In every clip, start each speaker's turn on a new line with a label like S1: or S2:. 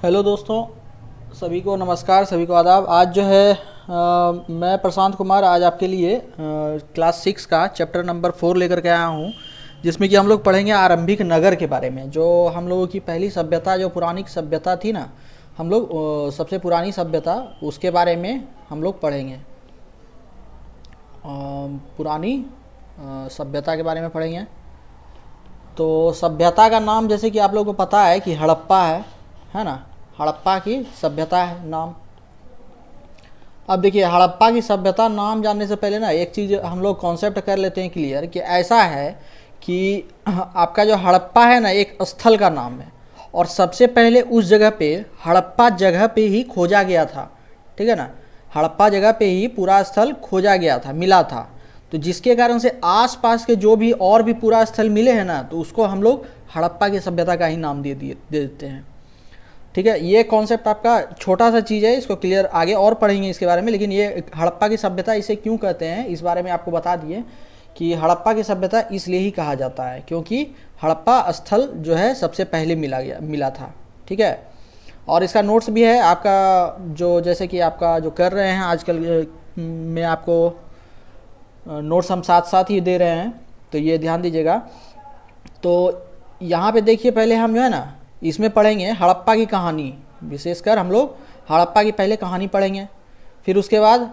S1: Hello दोस्तों, सभी को नमस्कार, सभी को आदाब। आज जो है मैं प्रशांत कुमार आज आपके लिए क्लास 6 का चैप्टर नंबर 4 लेकर के आया हूँ, जिसमें कि हम लोग पढ़ेंगे आरंभिक नगर के बारे में। जो हम लोगों की पहली सभ्यता, जो पुरानी सभ्यता थी ना, हम लोग सबसे पुरानी सभ्यता, उसके बारे में हम लोग पढ़ेंगे। पुरानी सभ्यता के बारे में पढ़ेंगे। तो सभ्यता का नाम जैसे कि आप लोगों को पता है कि हड़प्पा है ना। हड़प्पा की सभ्यता है नाम। अब देखिए, हड़प्पा की सभ्यता नाम जानने से पहले ना एक चीज़ हम लोग कॉन्सेप्ट कर लेते हैं क्लियर, कि ऐसा है कि आपका जो हड़प्पा है ना, एक स्थल का नाम है, और सबसे पहले उस जगह पे, हड़प्पा जगह पे ही खोजा गया था। ठीक है ना, हड़प्पा जगह पे ही पूरा स्थल खोजा गया था, मिला था। तो जिसके कारण से आसपास के जो भी और भी पूरा स्थल मिले हैं ना, तो उसको हम लोग हड़प्पा की सभ्यता का ही नाम दे देते हैं। ठीक है, ये कॉन्सेप्ट आपका छोटा सा चीज़ है, इसको क्लियर आगे और पढ़ेंगे इसके बारे में। लेकिन ये हड़प्पा की सभ्यता इसे क्यों कहते हैं, इस बारे में आपको बता दिए कि हड़प्पा की सभ्यता इसलिए ही कहा जाता है क्योंकि हड़प्पा स्थल जो है सबसे पहले मिला था। ठीक है, और इसका नोट्स भी है आपका, जो जैसे कि आपका जो कर रहे हैं आजकल में, आपको नोट्स हम साथ साथ ही दे रहे हैं, तो ये ध्यान दीजिएगा। तो यहाँ पे देखिए, पहले हम जो है ना इसमें पढ़ेंगे हड़प्पा की कहानी। विशेषकर हम लोग हड़प्पा की पहले कहानी पढ़ेंगे, फिर उसके बाद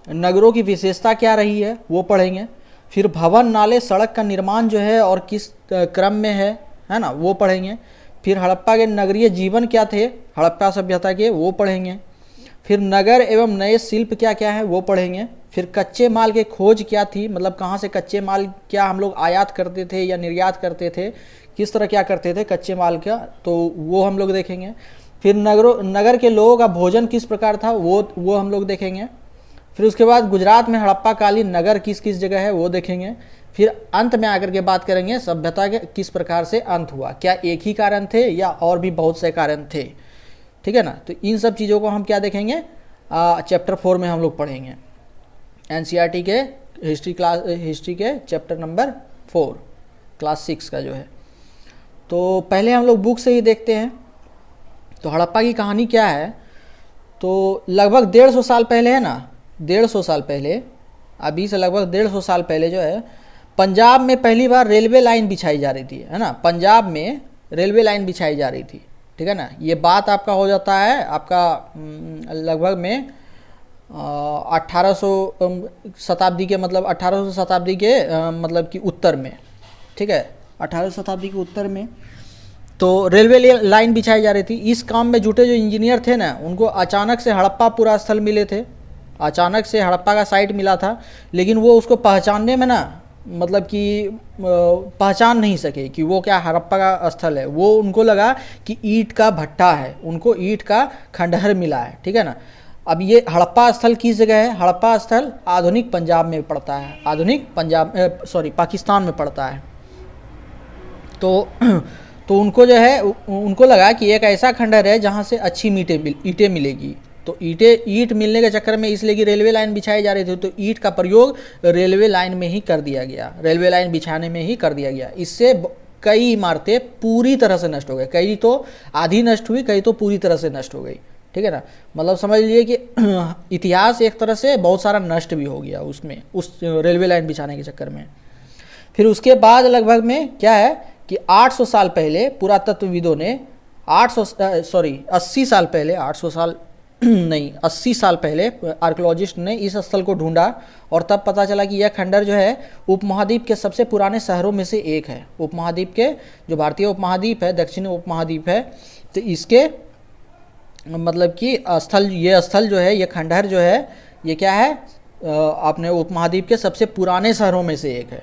S1: नगरों की विशेषता क्या रही है वो पढ़ेंगे, फिर भवन, नाले, सड़क का निर्माण जो है और किस क्रम में है ना, वो पढ़ेंगे। फिर हड़प्पा के नगरीय जीवन क्या थे हड़प्पा सभ्यता के, वो पढ़ेंगे। फिर नगर एवं नए शिल्प क्या क्या है वो पढ़ेंगे। फिर कच्चे माल के खोज क्या थी, मतलब कहाँ से कच्चे माल क्या हम लोग आयात करते थे या निर्यात करते थे, किस तरह क्या करते थे कच्चे माल का, तो वो हम लोग देखेंगे। फिर नगर के लोगों का भोजन किस प्रकार था वो हम लोग देखेंगे। फिर उसके बाद गुजरात में हड़प्पा कालीन नगर किस किस जगह है वो देखेंगे। फिर अंत में आकर के बात करेंगे सभ्यता के किस प्रकार से अंत हुआ, क्या एक ही कारण थे या और भी बहुत से कारण थे। ठीक है ना, तो इन सब चीज़ों को हम क्या देखेंगे, चैप्टर 4 में हम लोग पढ़ेंगे। एनसीईआरटी के हिस्ट्री के चैप्टर नंबर 4 क्लास 6 का जो है। तो पहले हम लोग बुक से ही देखते हैं। तो हड़प्पा की कहानी क्या है, तो लगभग 150 साल पहले है ना, 150 साल पहले, अभी से लगभग 150 साल पहले जो है, पंजाब में पहली बार रेलवे लाइन बिछाई जा रही थी, है ना। पंजाब में रेलवे लाइन बिछाई जा रही थी। ठीक है ना, ये बात आपका हो जाता है आपका लगभग में 1800 शताब्दी के, मतलब 1800 शताब्दी के मतलब कि उत्तर में। ठीक है, 18 शताब्दी के उत्तर में तो रेलवे लाइन बिछाई जा रही थी। इस काम में जुटे जो इंजीनियर थे ना, उनको अचानक से हड़प्पा पूरा स्थल मिले थे, अचानक से हड़प्पा का साइट मिला था। लेकिन वो उसको पहचानने में ना, मतलब कि पहचान नहीं सके कि वो क्या हड़प्पा का स्थल है। वो उनको लगा कि ईंट का भट्टा है, उनको ईंट का खंडहर मिला है। ठीक है ना, अब ये हड़प्पा स्थल किस जगह है, हड़प्पा स्थल आधुनिक पंजाब में पड़ता है, आधुनिक पंजाब पाकिस्तान में पड़ता है। तो उनको जो है, उनको लगा कि एक ऐसा खंडहर है जहाँ से अच्छी ईंटें मिलेगी। तो ईंट मिलने के चक्कर में, इसलिए कि रेलवे लाइन बिछाई जा रही थी, तो ईंट का प्रयोग रेलवे लाइन में ही कर दिया गया, रेलवे लाइन बिछाने में ही कर दिया गया। इससे कई इमारतें पूरी तरह से नष्ट हो गई, कई तो आधी नष्ट हुई, कई तो पूरी तरह से नष्ट हो गई। ठीक है ना, मतलब समझ लीजिए कि इतिहास एक तरह से बहुत सारा नष्ट भी हो गया उसमें, उस रेलवे लाइन बिछाने के चक्कर में। फिर उसके बाद लगभग में क्या है कि 800 साल पहले पुरातत्वविदों ने 80 साल पहले, 800 साल नहीं 80 साल पहले आर्कियोलॉजिस्ट ने इस स्थल को ढूंढा, और तब पता चला कि यह खंडहर जो है उपमहाद्वीप के सबसे पुराने शहरों में से एक है। उपमहाद्वीप के, जो भारतीय उपमहाद्वीप है, दक्षिणी उपमहाद्वीप है, तो इसके मतलब कि ये स्थल जो है, ये खंडहर जो है, ये क्या है, अपने उपमहाद्वीप के सबसे पुराने शहरों में से एक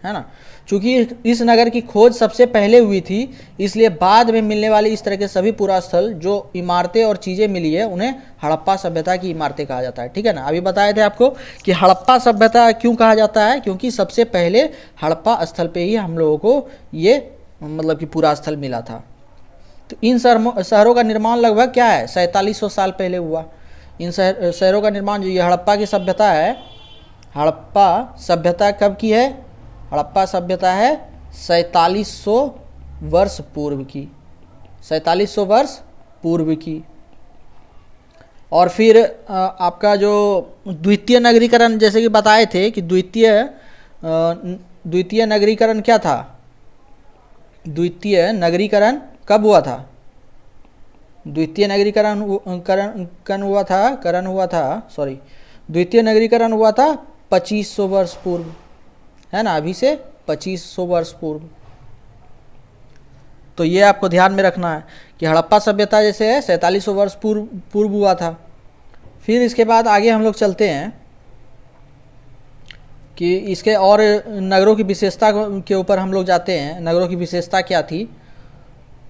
S1: है ना। चूँकि इस नगर की खोज सबसे पहले हुई थी, इसलिए बाद में मिलने वाली इस तरह के सभी पुरा स्थल, जो इमारतें और चीज़ें मिली है, उन्हें हड़प्पा सभ्यता की इमारतें कहा जाता है। ठीक है ना, अभी बताए थे आपको कि हड़प्पा सभ्यता क्यों कहा जाता है, क्योंकि सबसे पहले हड़प्पा स्थल पे ही हम लोगों को ये मतलब कि पूरा स्थल मिला था। तो इन शहरों का निर्माण लगभग क्या है, 4700 साल पहले हुआ। इन शहरों का निर्माण, जो ये हड़प्पा की सभ्यता है, हड़प्पा सभ्यता कब की है, हड़प्पा सभ्यता है 4700 वर्ष पूर्व की, 4700 वर्ष पूर्व की। और फिर आपका जो द्वितीय नगरीकरण, जैसे कि बताए थे कि द्वितीय नगरीकरण क्या था, द्वितीय नगरीकरण कब हुआ था, द्वितीय नगरीकरण द्वितीय नगरीकरण हुआ था 2500 वर्ष पूर्व, है ना, अभी से 2500 वर्ष पूर्व। तो ये आपको ध्यान में रखना है कि हड़प्पा सभ्यता जैसे है 4700 वर्ष पूर्व हुआ था। फिर इसके बाद आगे हम लोग चलते हैं कि इसके और नगरों की विशेषता के ऊपर हम लोग जाते हैं। नगरों की विशेषता क्या थी,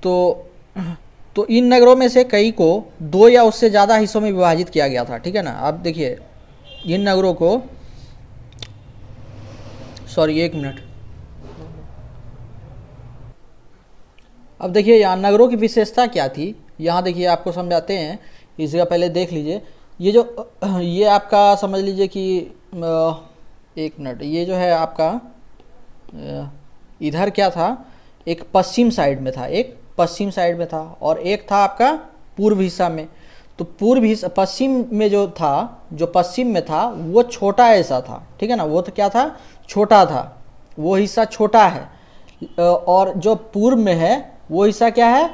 S1: तो इन नगरों में से कई को 2 या उससे ज़्यादा हिस्सों में विभाजित किया गया था, ठीक है ना। अब देखिए इन नगरों को, एक मिनट, अब देखिए यहाँ नगरों की विशेषता क्या थी, यहाँ देखिए आपको समझाते हैं। इस जगह पहले देख लीजिए, ये आपका समझ लीजिए कि एक मिनट, ये जो है आपका इधर क्या था, एक पश्चिम साइड में था, एक पश्चिम साइड में था, और एक था आपका पूर्व हिस्सा में। तो पूर्व हिस्सा, पश्चिम में जो था, जो पश्चिम में था वो छोटा ऐसा था, ठीक है ना, वो तो क्या था, छोटा था, वो हिस्सा छोटा है। और जो पूर्व में है वो हिस्सा क्या है,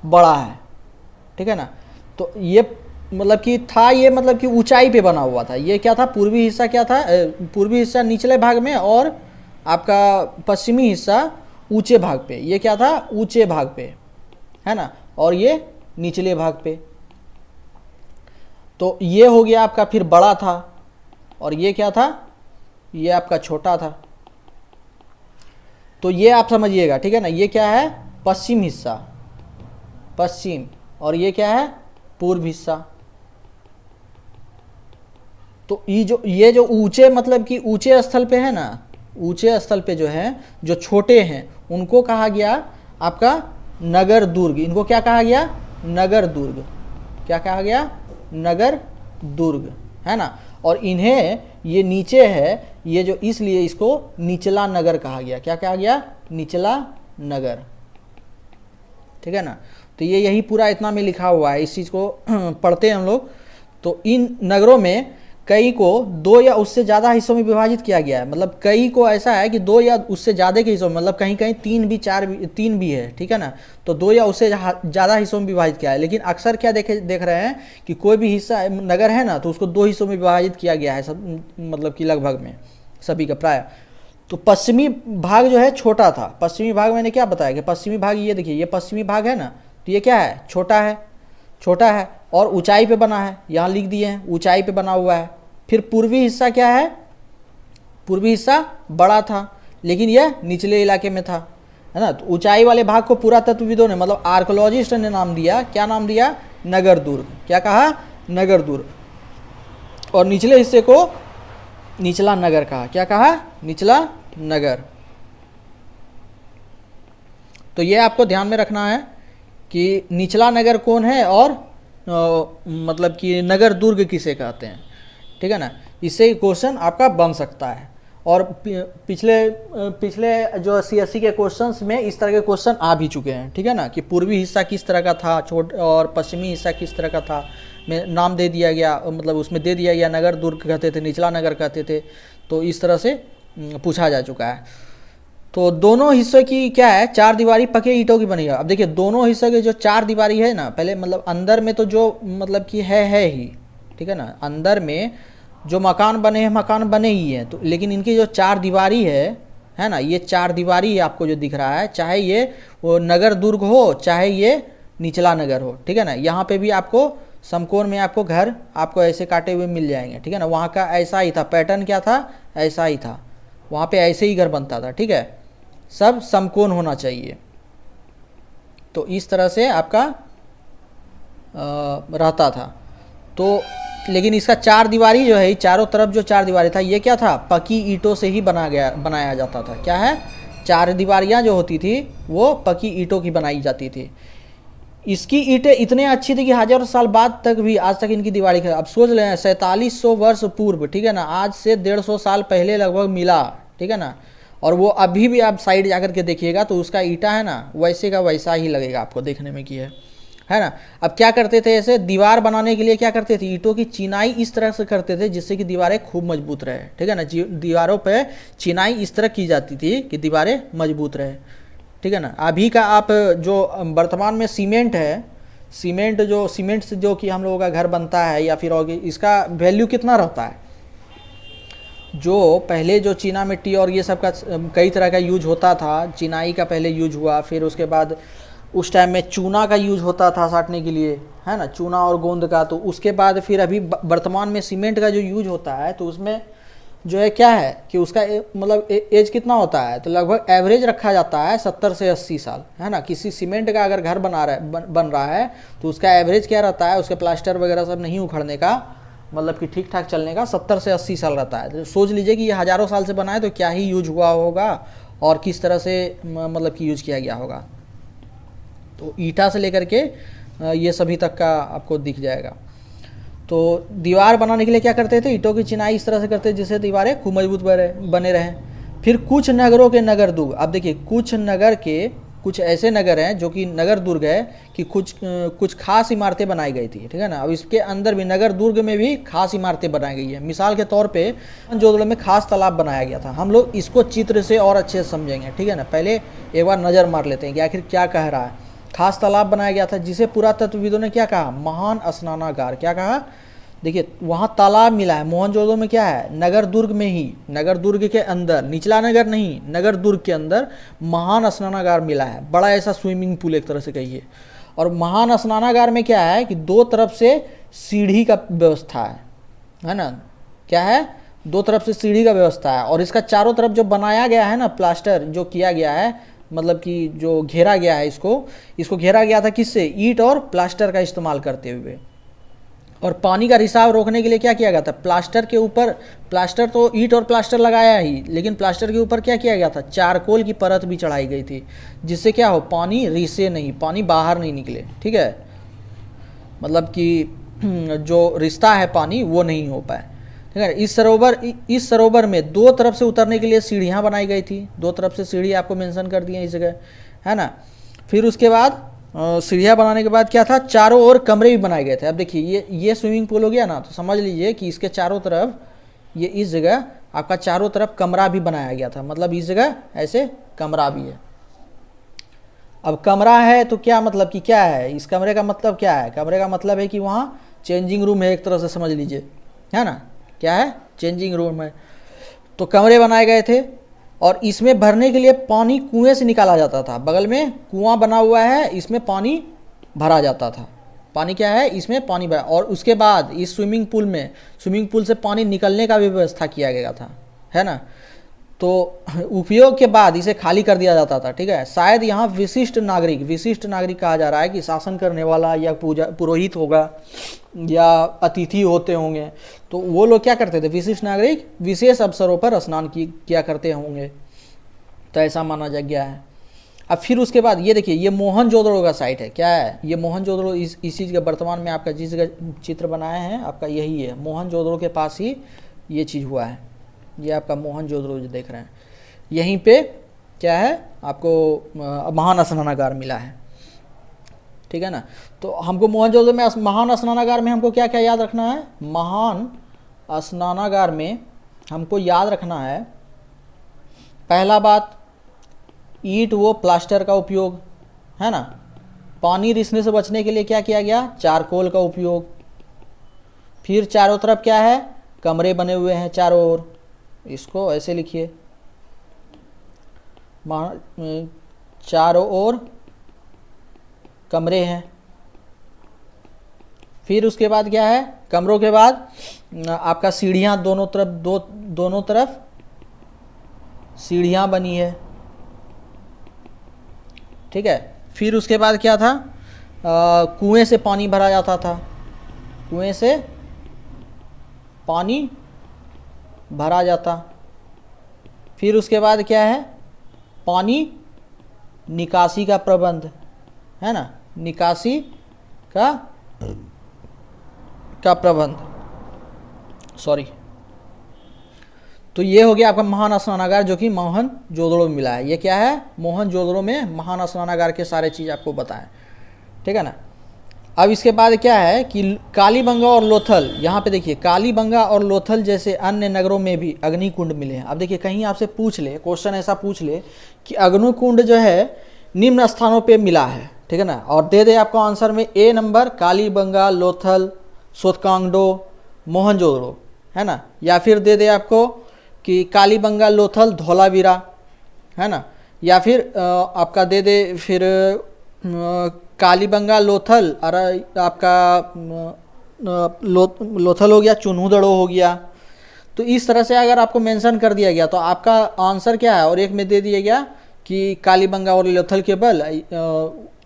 S1: बड़ा है, ठीक है ना। तो ये मतलब कि था, ये मतलब कि ऊंचाई पे बना हुआ था। ये क्या था, पूर्वी हिस्सा क्या था, पूर्वी हिस्सा निचले भाग में, और आपका पश्चिमी हिस्सा ऊंचे भाग पे। ये क्या था, ऊंचे भाग पे, है ना, और ये निचले भाग पे। तो ये हो गया आपका फिर बड़ा था, और ये क्या था, ये आपका छोटा था। तो ये आप समझिएगा, ठीक है ना। ये क्या है, पश्चिम हिस्सा, पश्चिम, और ये क्या है, पूर्व हिस्सा। तो ये जो ऊंचे, मतलब कि ऊंचे स्थल पे है ना, ऊंचे स्थल पे जो है, जो छोटे हैं, उनको कहा गया आपका नगर दुर्ग। इनको क्या कहा गया, नगर दुर्ग। क्या कहा गया, नगर दुर्ग, है ना। और इन्हें, ये नीचे है, ये जो, इसलिए इसको निचला नगर कहा गया। क्या कहा गया, निचला नगर, ठीक है ना। तो ये यही पूरा इतना में लिखा हुआ है, इस चीज़ को पढ़ते हैं हम लोग। तो इन नगरों में कई को 2 या उससे ज़्यादा हिस्सों में विभाजित किया गया है। मतलब कई को ऐसा है कि 2 या उससे ज़्यादा के हिस्सों में, मतलब कहीं कहीं 3 भी, 4 भी, 3 भी है, ठीक है ना। तो 2 या उससे ज़्यादा हिस्सों में विभाजित किया है। लेकिन अक्सर क्या देख रहे हैं कि कोई भी हिस्सा नगर है ना, तो उसको 2 हिस्सों में विभाजित किया गया है, सब मतलब कि लगभग में सभी का प्राय। तो पश्चिमी भाग जो है छोटा था। पश्चिमी भाग मैंने क्या बताया कि पश्चिमी भाग, ये देखिए, ये पश्चिमी भाग है ना, तो ये क्या है, छोटा है, छोटा है, और ऊंचाई पे बना है, यहाँ लिख दिए हैं, ऊंचाई पे बना हुआ है। फिर पूर्वी हिस्सा क्या है, पूर्वी हिस्सा बड़ा था, लेकिन यह निचले इलाके में था, है ना। तो ऊंचाई वाले भाग को पुरातत्वविदों ने, मतलब आर्कोलॉजिस्ट ने नाम दिया, क्या नाम दिया, नगर दुर्ग। क्या कहा, नगर दुर्ग। और निचले हिस्से को निचला नगर कहा। क्या कहा, निचला नगर। तो ये आपको ध्यान में रखना है कि निचला नगर कौन है, और मतलब कि नगर दुर्ग किसे कहते हैं, ठीक है ना। इससे क्वेश्चन आपका बन सकता है। और पिछले जो CSE के क्वेश्चंस में इस तरह के क्वेश्चन आ भी चुके हैं, ठीक है ना, कि पूर्वी हिस्सा किस तरह का था, और पश्चिमी हिस्सा किस तरह का था, में नाम दे दिया गया, मतलब उसमें दे दिया गया, नगर दुर्ग कहते थे, निचला नगर कहते थे। तो इस तरह से पूछा जा चुका है। तो दोनों हिस्सों की क्या है, 4 दीवारी पके ईंटों की बनी है। अब देखिए दोनों हिस्सों के जो 4 दीवारी है ना, पहले मतलब अंदर में तो जो मतलब कि है ही, ठीक है ना, अंदर में जो मकान बने हैं, मकान बने ही हैं। तो लेकिन इनकी जो 4 दीवारी है ना, ये 4 दीवारी आपको जो दिख रहा है, चाहे ये वो नगर दुर्ग हो, चाहे ये निचला नगर हो, ठीक है ना। यहाँ पे भी आपको समकोण में आपको घर आपको ऐसे काटे हुए मिल जाएंगे, ठीक है ना। वहाँ का ऐसा ही था, पैटर्न क्या था, ऐसा ही था, वहाँ पे ऐसे ही घर बनता था, ठीक है। सब समकोण होना चाहिए। तो इस तरह से आपका रहता था। तो लेकिन इसका 4 दीवारी जो है, चारों तरफ जो 4 दीवारी था, ये क्या था, पकी ईंटों से ही बनाया जाता था। क्या है, 4 दीवारियाँ जो होती थी वो पकी ईंटों की बनाई जाती थी। इसकी ईंटें इतने अच्छी थी कि हज़ारों साल बाद तक भी आज तक इनकी दीवारी है। अब सोच लें 4700 वर्ष पूर्व, ठीक है ना, आज से 150 साल पहले लगभग मिला, ठीक है ना। और वो अभी भी आप साइड जाकर के देखिएगा तो उसका ईंटा है ना, वैसे का वैसा ही लगेगा आपको देखने में कि है। है ना। अब क्या करते थे, ऐसे दीवार बनाने के लिए क्या करते थे, ईंटों की चिनाई इस तरह से करते थे जिससे कि दीवारें खूब मजबूत रहे, ठीक है ना। दीवारों पे चिनाई इस तरह की जाती थी कि दीवारें मजबूत रहे, ठीक है ना। अभी का आप जो वर्तमान में सीमेंट है, सीमेंट से जो कि हम लोगों का घर बनता है या फिर और इसका वैल्यू कितना रहता है। जो पहले जो चीना मिट्टी और ये सब का कई तरह का यूज होता था, चिनाई का पहले यूज हुआ, फिर उसके बाद उस टाइम में चूना का यूज होता था साटने के लिए, है ना, चूना और गोंद का। तो उसके बाद फिर अभी वर्तमान में सीमेंट का जो यूज होता है, तो उसमें जो है क्या है कि उसका मतलब एज कितना होता है, तो लगभग एवरेज रखा जाता है 70 से 80 साल, है ना। किसी सीमेंट का अगर घर बन रहा है तो उसका एवरेज क्या रहता है, उसके प्लास्टर वगैरह सब नहीं उखड़ने का, मतलब कि ठीक ठाक चलने का 70 से 80 साल रहता है। तो सोच लीजिए कि ये हज़ारों साल से बना है तो क्या ही यूज हुआ होगा और किस तरह से मतलब कि यूज किया गया होगा। तो ईटा से लेकर के ये सभी तक का आपको दिख जाएगा। तो दीवार बनाने के लिए क्या करते थे, ईंटों की चिनाई इस तरह से करते थे जिससे दीवारें खूब मजबूत बने रहें। फिर कुछ नगरों के नगर दुर्ग, अब देखिए कुछ ऐसे नगर हैं जो कि नगर दुर्ग है कि कुछ खास इमारतें बनाई गई थी, ठीक है ना। अब इसके अंदर भी नगर दुर्ग में भी खास इमारतें बनाई गई है। मिसाल के तौर पे जोधपुर में खास तालाब बनाया गया था। हम लोग इसको चित्र से और अच्छे से समझेंगे, ठीक है ना। पहले एक बार नज़र मार लेते हैं कि आखिर क्या कह रहा है। खास तालाब बनाया गया था जिसे पुरातत्वविदों ने क्या कहा, महान स्नानागार। क्या कहा, देखिए वहाँ तालाब मिला है मोहनजोदड़ो में, क्या है, नगर दुर्ग में ही, नगर दुर्ग के अंदर, निचला नगर नहीं, नगर दुर्ग के अंदर महान स्नानागार मिला है। बड़ा ऐसा स्विमिंग पूल एक तरह से कहिए। और महान स्नानागार में क्या है कि दो तरफ से सीढ़ी का व्यवस्था है ना। क्या है, दो तरफ से सीढ़ी का व्यवस्था है। और इसका चारों तरफ जो बनाया गया है ना, प्लास्टर जो किया गया है, मतलब कि जो घेरा गया है, इसको घेरा गया था किससे, ईंट और प्लास्टर का इस्तेमाल करते हुए। और पानी का रिसाव रोकने के लिए क्या किया गया था, प्लास्टर के ऊपर, प्लास्टर तो ईंट और प्लास्टर लगाया ही, लेकिन प्लास्टर के ऊपर क्या किया गया था, चारकोल की परत भी चढ़ाई गई थी जिससे क्या हो, पानी रिसे नहीं, पानी बाहर नहीं निकले, ठीक है। मतलब कि जो रिश्ता है पानी वो नहीं हो पाए, ठीक है। इस सरोवर में दो तरफ से उतरने के लिए सीढ़ियाँ बनाई गई थी। दो तरफ से सीढ़ी आपको मेंशन कर दी है इस जगह, है ना। फिर उसके बाद सीढ़ियाँ बनाने के बाद क्या था, चारों ओर कमरे भी बनाए गए थे। अब देखिए ये स्विमिंग पूल हो गया ना, तो समझ लीजिए कि इसके चारों तरफ, ये इस जगह आपका चारों तरफ कमरा भी बनाया गया था। मतलब इस जगह ऐसे कमरा भी है। अब कमरा है तो क्या मतलब कि क्या है, इस कमरे का मतलब क्या है, कमरे का मतलब है कि वहाँ चेंजिंग रूम है एक तरह से समझ लीजिए, है ना। क्या है, चेंजिंग रूम है। तो कमरे बनाए गए थे और इसमें भरने के लिए पानी कुएं से निकाला जाता था। बगल में कुआं बना हुआ है, इसमें पानी भरा जाता था। पानी क्या है, इसमें पानी भरा। और उसके बाद इस स्विमिंग पूल से पानी निकलने का भी व्यवस्था किया गया था, है ना। तो उपयोग के बाद इसे खाली कर दिया जाता था, ठीक है। शायद यहाँ विशिष्ट नागरिक कहा जा रहा है कि शासन करने वाला या पुरोहित होगा या अतिथि होते होंगे, तो वो लोग क्या करते थे, विशिष्ट नागरिक विशेष अवसरों पर स्नान किया करते होंगे, तो ऐसा माना जा गया है। अब फिर उसके बाद ये देखिए, ये मोहनजोदड़ो का साइट है। क्या है, ये मोहनजोदड़ो इस चीज़ का वर्तमान में आपका जिस जगह चित्र बनाया है आपका यही है, मोहनजोदड़ो के पास ही ये चीज़ हुआ है। ये आपका मोहनजोदड़ो जो देख रहे हैं, यहीं पे क्या है, आपको महान स्नानागार मिला है, ठीक है ना। तो हमको मोहनजोदड़ो में महान स्नानागार में हमको क्या क्या याद रखना है, महान स्नानागार में हमको याद रखना है, पहला बात, ईंट वो प्लास्टर का उपयोग, है ना। पानी रिसने से बचने के लिए क्या किया गया, चारकोल का उपयोग। फिर चारों तरफ क्या है, कमरे बने हुए हैं चारों ओर, इसको ऐसे लिखिए, चारों ओर कमरे हैं। फिर उसके बाद क्या है, कमरों के बाद आपका सीढ़ियाँ दोनों तरफ सीढ़ियाँ बनी है, ठीक है। फिर उसके बाद क्या था, कुएं से पानी भरा जाता था, कुएं से पानी भरा जाता। फिर उसके बाद क्या है, पानी निकासी का प्रबंध, है ना, निकासी का प्रबंध, सॉरी। तो ये हो गया आपका महान स्नानागार जो कि मोहनजोदड़ो में मिला है। ये क्या है, मोहनजोदड़ो में महान स्नानागार के सारे चीज़ आपको बताएं, ठीक है ना। अब इसके बाद क्या है कि कालीबंगा और लोथल, यहाँ पे देखिए कालीबंगा और लोथल जैसे अन्य नगरों में भी अग्निकुंड मिले हैं। अब देखिए कहीं आपसे पूछ ले, क्वेश्चन ऐसा पूछ ले कि अग्निकुंड जो है निम्न स्थानों पे मिला है, ठीक है ना, और दे दे आपको आंसर में ए नंबर कालीबंगा, लोथल, सोतकांगडो, मोहनजोदड़ो, है ना, या फिर दे दे आपको कि कालीबंगा, लोथल, धौलावीरा, है ना, या फिर आपका दे दे फिर कालीबंगा, लोथल और आपका लोथल हो गया, चुन्हूदड़ो हो गया। तो इस तरह से अगर आपको मेंशन कर दिया गया तो आपका आंसर क्या है, और एक में दे दिया गया कि कालीबंगा और लोथल केवल,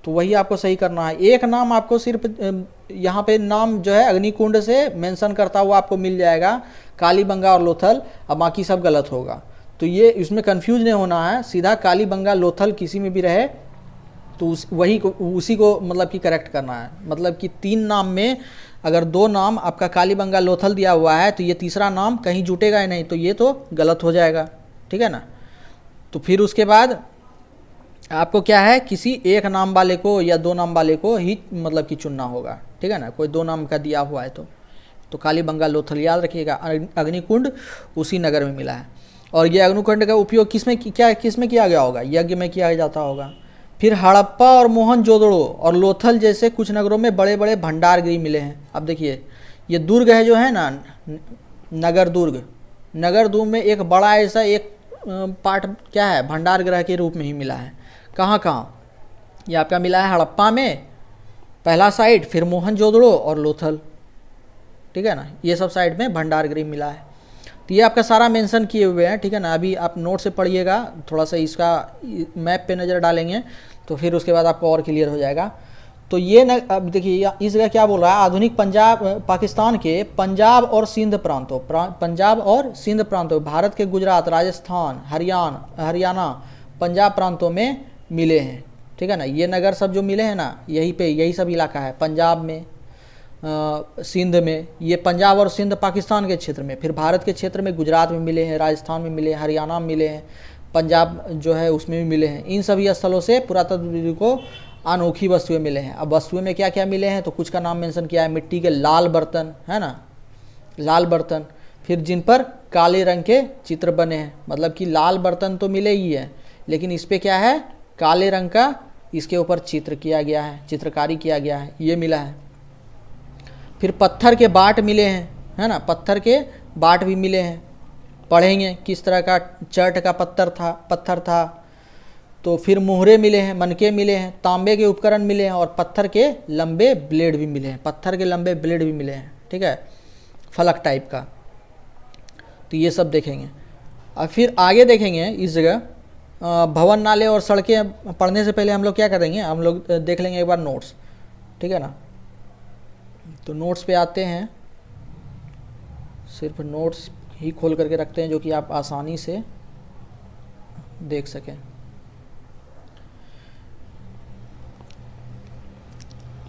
S1: तो वही आपको सही करना है। एक नाम आपको सिर्फ यहाँ पे नाम जो है अग्निकुंड से मेंशन करता हुआ आपको मिल जाएगा, कालीबंगा और लोथल, अब बाकी सब गलत होगा। तो ये इसमें कंफ्यूज नहीं होना है, सीधा कालीबंगा लोथल किसी में भी रहे तो उसी को मतलब कि करेक्ट करना है। मतलब कि 3 नाम में अगर 2 नाम आपका कालीबंगा लोथल दिया हुआ है तो ये तीसरा नाम कहीं जुटेगा ही नहीं, तो ये तो गलत हो जाएगा, ठीक है ना। तो फिर उसके बाद आपको क्या है, किसी एक नाम वाले को या 2 नाम वाले को ही मतलब कि चुनना होगा, ठीक है ना। कोई 2 नाम का दिया हुआ है तो कालीबंगा लोथल याद रखिएगा, अग्निकुंड उसी नगर में मिला है। और ये अग्निकुंड का उपयोग किसमें किया गया होगा, यज्ञ में किया जाता होगा। फिर हड़प्पा और मोहनजोदड़ो और लोथल जैसे कुछ नगरों में बड़े बड़े भंडार गृह मिले हैं। अब देखिए ये दुर्ग है जो है ना, नगर दुर्ग में एक बड़ा ऐसा एक पार्ट क्या है, भंडार गृह के रूप में ही मिला है। कहाँ ये आपका मिला है हड़प्पा में पहला साइड, फिर मोहनजोदड़ो और लोथल, ठीक है ना, ये सब साइड में भंडार गृह मिला है। तो ये आपका सारा मेंशन किए हुए हैं, ठीक है ना। अभी आप नोट से पढ़िएगा, थोड़ा सा इसका मैप पे नज़र डालेंगे तो फिर उसके बाद आपको और क्लियर हो जाएगा। तो ये न, अब देखिए इस जगह क्या बोल रहा है, आधुनिक पाकिस्तान के पंजाब और सिंध प्रांतों भारत के गुजरात, राजस्थान, हरियाणा, पंजाब प्रांतों में मिले हैं, ठीक है ना। ये नगर सब जो मिले हैं ना, यही सब इलाका है, पंजाब में, सिंध में, ये पंजाब और सिंध पाकिस्तान के क्षेत्र में, फिर भारत के क्षेत्र में गुजरात में मिले हैं, राजस्थान में मिले हैं, हरियाणा में मिले हैं, पंजाब जो है उसमें भी मिले हैं। इन सभी स्थलों से पुरातत्वविदों को अनोखी वस्तुएं मिले हैं। अब वस्तुएं में क्या क्या मिले हैं, तो कुछ का नाम मेंशन किया है, मिट्टी के लाल बर्तन, है ना, लाल बर्तन, फिर जिन पर काले रंग के चित्र बने हैं। मतलब कि लाल बर्तन तो मिले ही है, लेकिन इस पर क्या है, काले रंग का इसके ऊपर चित्र किया गया है, चित्रकारी किया गया है, ये मिला है। फिर पत्थर के बाट मिले हैं, है ना, पत्थर के बाट भी मिले हैं, पढ़ेंगे किस तरह का चर्ट का पत्थर था। तो फिर मुहरे मिले हैं, मनके मिले हैं, तांबे के उपकरण मिले हैं और पत्थर के लंबे ब्लेड भी मिले हैं, ठीक है, फलक टाइप का। तो ये सब देखेंगे। अब फिर आगे देखेंगे इस जगह भवन, नाले और सड़कें पढ़ने से पहले हम लोग क्या करेंगे, हम लोग देख लेंगे एक बार नोट्स, ठीक है ना। तो नोट्स पे आते हैं, सिर्फ नोट्स ही खोल करके रखते हैं जो कि आप आसानी से देख सकें।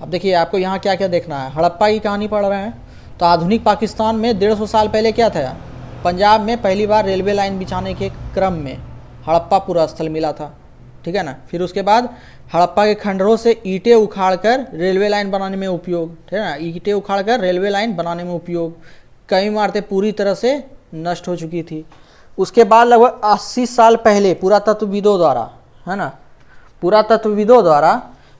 S1: अब देखिए आपको यहाँ क्या क्या देखना है, हड़प्पा की कहानी पढ़ रहे हैं। तो आधुनिक पाकिस्तान में 150 साल पहले क्या था, पंजाब में पहली बार रेलवे लाइन बिछाने के क्रम में हड़प्पा स्थल मिला था, ठीक है ना। फिर उसके बाद हड़प्पा के खंडरों से ईंटें उखाड़कर रेलवे लाइन बनाने में उपयोग, ठीक है ना, ईंटें उखाड़कर रेलवे लाइन बनाने में उपयोग। कई इमारतें पूरी तरह से नष्ट हो चुकी थी। उसके बाद लगभग 80 साल पहले पुरातत्वविदों द्वारा, है ना,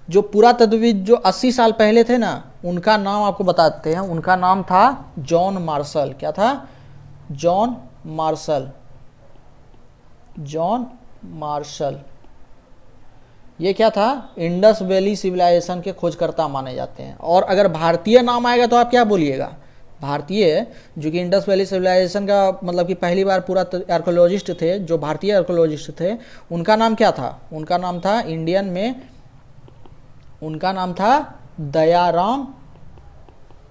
S1: जो पुरातत्वविद जो 80 साल पहले थे ना, उनका नाम आपको बताते हैं। उनका नाम था जॉन मार्शल। क्या था, जॉन मार्शल। ये क्या था, इंडस वैली सिविलाइजेशन के खोजकर्ता माने जाते हैं। और अगर भारतीय नाम आएगा तो आप क्या बोलिएगा, भारतीय, जो कि इंडस वैली सिविलाइजेशन का मतलब कि पहली बार पूरा आर्कोलॉजिस्ट थे, जो भारतीय आर्कोलॉजिस्ट थे, उनका नाम क्या था, उनका नाम था इंडियन में, उनका नाम था दयाराम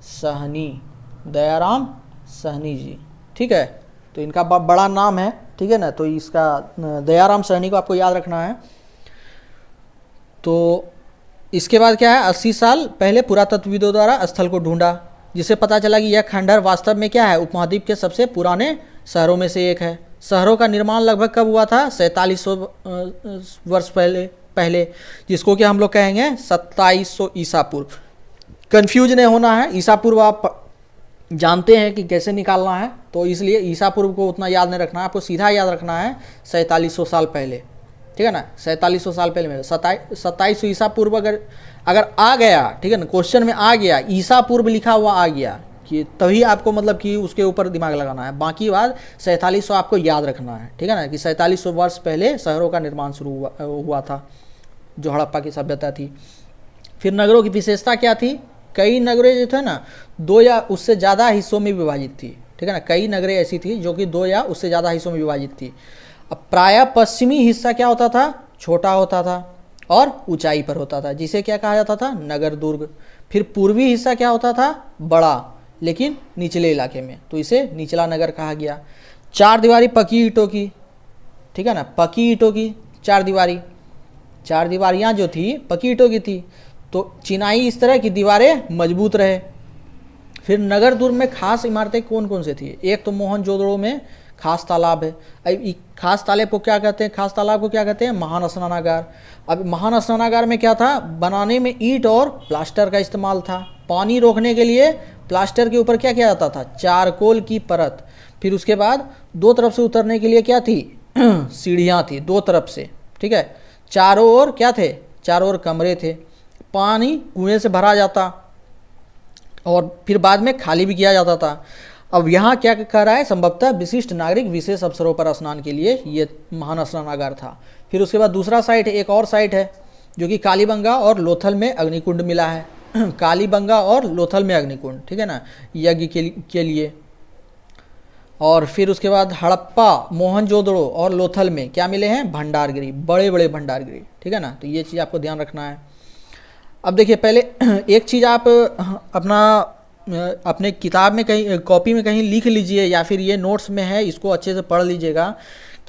S1: सहनी जी, ठीक है। तो इनका बड़ा नाम है, ठीक है ना। तो इसका दयाराम सहनी को आपको याद रखना है। तो इसके बाद क्या है, 80 साल पहले पुरातत्वविदों द्वारा स्थल को ढूंढा, जिससे पता चला कि यह खंडहर वास्तव में क्या है, उपमहाद्वीप के सबसे पुराने शहरों में से एक है। शहरों का निर्माण लगभग कब हुआ था, 4700 वर्ष पहले, जिसको कि हम लोग कहेंगे 2700 ईसा पूर्व। कंफ्यूज नहीं होना है। ईसा पूर्व आप जानते हैं कि कैसे निकालना है, तो इसलिए ईसा पूर्व को उतना याद नहीं रखना है, आपको सीधा याद रखना है 4700 साल पहले, ठीक है ना। 4700 साल पहले में 2700 ईसा पूर्व अगर आ गया, ठीक है ना, क्वेश्चन में आ गया ईसा पूर्व लिखा हुआ आ गया कि तभी आपको मतलब कि उसके ऊपर दिमाग लगाना है। बाकी बात 4700 आपको याद रखना है, ठीक है ना, कि 4700 वर्ष पहले शहरों का निर्माण शुरू हुआ था, जो हड़प्पा की सभ्यता थी। फिर नगरों की विशेषता क्या थी? कई नगरें जो थे ना 2 या उससे ज़्यादा हिस्सों में विभाजित थी, ठीक है ना। कई नगरें ऐसी थी जो कि 2 या उससे ज़्यादा हिस्सों में विभाजित थी। अब प्रायः पश्चिमी हिस्सा क्या होता था? छोटा होता था और ऊंचाई पर होता था, जिसे क्या कहा जाता था? नगर दुर्ग। फिर पूर्वी हिस्सा क्या होता था? बड़ा लेकिन निचले इलाके में, तो इसे निचला नगर कहा गया। 4 दीवारी पक्की ईंटों की, ठीक है ना, पक्की ईंटों की 4 दीवारी, 4 दीवारियाँ जो थी पक्की ईंटों की थी, तो चिनाई इस तरह की दीवारें मजबूत रहे। फिर नगर दुर्ग में खास इमारतें कौन कौन से थी? एक तो मोहनजोदड़ो में खास तालाब है। अब खास तालाब को क्या कहते हैं? खास तालाब को क्या कहते हैं? महान स्नानागार। अब महान स्नानागार में क्या था? बनाने में ईंट और प्लास्टर का इस्तेमाल था। पानी रोकने के लिए प्लास्टर के ऊपर क्या किया जाता था? चारकोल की परत। फिर उसके बाद 2 तरफ से उतरने के लिए क्या थी? सीढ़ियाँ थी 2 तरफ से, ठीक है। चारों ओर क्या थे? चारों ओर कमरे थे। पानी कुएं से भरा जाता और फिर बाद में खाली भी किया जाता था। अब यहाँ क्या कह रहा है? संभवतः विशिष्ट नागरिक विशेष अवसरों पर स्नान के लिए ये महान स्नानागार था। फिर उसके बाद दूसरा साइट है, एक और साइट है जो कि कालीबंगा और लोथल में अग्निकुंड मिला है। कालीबंगा और लोथल में अग्निकुंड, ठीक है ना, यज्ञ के लिए। और फिर उसके बाद हड़प्पा, मोहनजोदड़ो और लोथल में क्या मिले हैं? भंडारगृह, बड़े बड़े भंडारगृह, ठीक है ना। तो ये चीज़ आपको ध्यान रखना है। अब देखिए पहले एक चीज़ आप अपने किताब में कहीं, कॉपी में कहीं लिख लीजिए या फिर ये नोट्स में है, इसको अच्छे से पढ़ लीजिएगा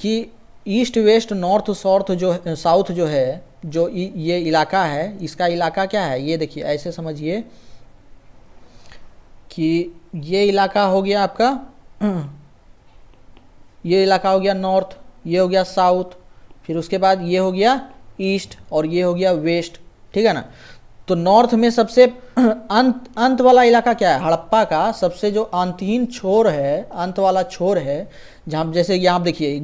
S1: कि ईस्ट वेस्ट नॉर्थ साउथ जो है, जो ये इलाका है, इसका इलाका क्या है? ये देखिए ऐसे समझिए कि ये इलाका हो गया आपका, ये इलाका हो गया नॉर्थ, ये हो गया साउथ, फिर उसके बाद ये हो गया ईस्ट और ये हो गया वेस्ट, ठीक है ना। तो नॉर्थ में सबसे अंत वाला इलाका क्या है? हड़प्पा का सबसे जो अंतहीन छोर है, अंत वाला छोर है, जहाँ जैसे यहाँ देखिए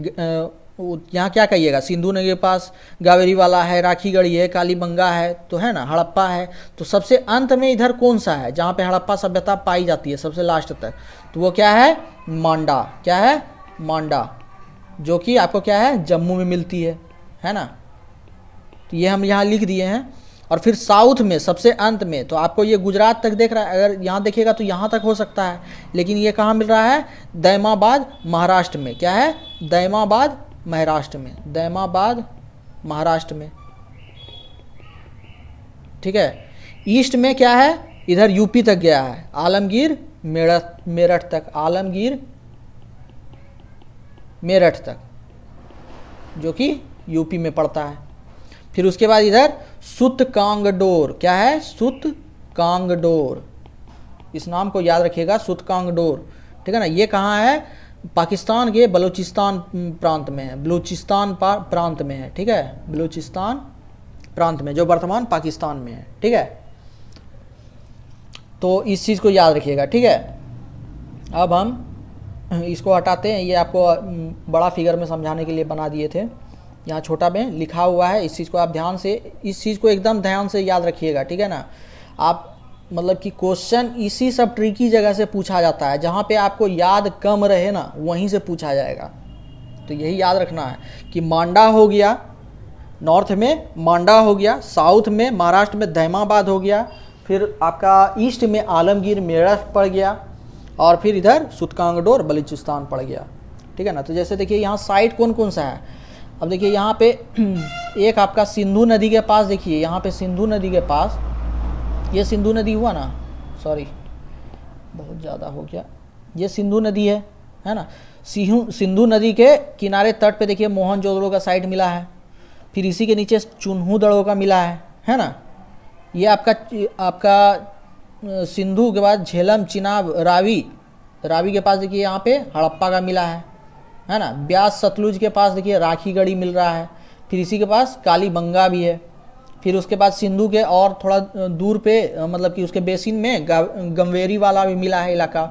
S1: यहाँ क्या कहिएगा? सिंधु नदी के पास गावेरी वाला है, राखीगढ़ी है, कालीबंगा है, तो है ना, हड़प्पा है। तो सबसे अंत में इधर कौन सा है जहाँ पे हड़प्पा सभ्यता पाई जाती है सबसे लास्ट तक? तो वो क्या है? मांडा। क्या है? मांडा, जो कि आपको क्या है? जम्मू में मिलती है ना। तो ये हम यहाँ लिख दिए हैं। और फिर साउथ में सबसे अंत में, तो आपको ये गुजरात तक देख रहा है, अगर यहाँ देखिएगा तो यहाँ तक हो सकता है, लेकिन ये कहाँ मिल रहा है? दैमाबाद महाराष्ट्र में। क्या है? दैमाबाद महाराष्ट्र में, दैमाबाद महाराष्ट्र में, ठीक है। ईस्ट में क्या है? इधर यूपी तक गया है, आलमगीर मेरठ तक, आलमगीर मेरठ तक, जो कि यूपी में पड़ता है। फिर उसके बाद इधर सुतकांगडोर। क्या है? सुतकांगडोर, इस नाम को याद रखिएगा, सुतकांगडोर, ठीक है ना। ये कहाँ है? पाकिस्तान के बलूचिस्तान प्रांत में है, बलूचिस्तान प्रांत में है, ठीक है, बलूचिस्तान प्रांत में, जो वर्तमान पाकिस्तान में है, ठीक है। तो इस चीज़ को याद रखिएगा, ठीक है। अब हम इसको हटाते हैं, ये आपको बड़ा फिगर में समझाने के लिए बना दिए थे, यहाँ छोटा में लिखा हुआ है। इस चीज़ को आप ध्यान से, इस चीज़ को एकदम ध्यान से याद रखिएगा, ठीक है ना। आप मतलब कि क्वेश्चन इसी सब ट्रिकी जगह से पूछा जाता है, जहाँ पे आपको याद कम रहे ना, वहीं से पूछा जाएगा। तो यही याद रखना है कि मांडा हो गया, नॉर्थ में मांडा हो गया, साउथ में महाराष्ट्र में दैमाबाद हो गया, फिर आपका ईस्ट में आलमगीर मेरठ पड़ गया, और फिर इधर सुतकांगडोर बलूचिस्तान पड़ गया, ठीक है ना। तो जैसे देखिए यहाँ साइट कौन कौन सा है। अब देखिए यहाँ पे एक आपका सिंधु नदी के पास, देखिए यहाँ पे सिंधु नदी के पास, ये सिंधु नदी हुआ ना, सॉरी बहुत ज़्यादा हो गया, ये सिंधु नदी है ना। सिंधु नदी के किनारे तट पे देखिए मोहनजोदड़ो का साइट मिला है, फिर इसी के नीचे चुन्हू का मिला है ना। ये आपका सिंधु के बाद झेलम, चिनाब, रावी के पास देखिए यहाँ पे हड़प्पा का मिला है ना। ब्यास सतलुज के पास देखिए राखीगढ़ी मिल रहा है, फिर इसी के पास कालीबंगा भी है, फिर उसके बाद सिंधु के और थोड़ा दूर पे मतलब कि उसके बेसिन में गंवेरी वाला भी मिला है इलाका,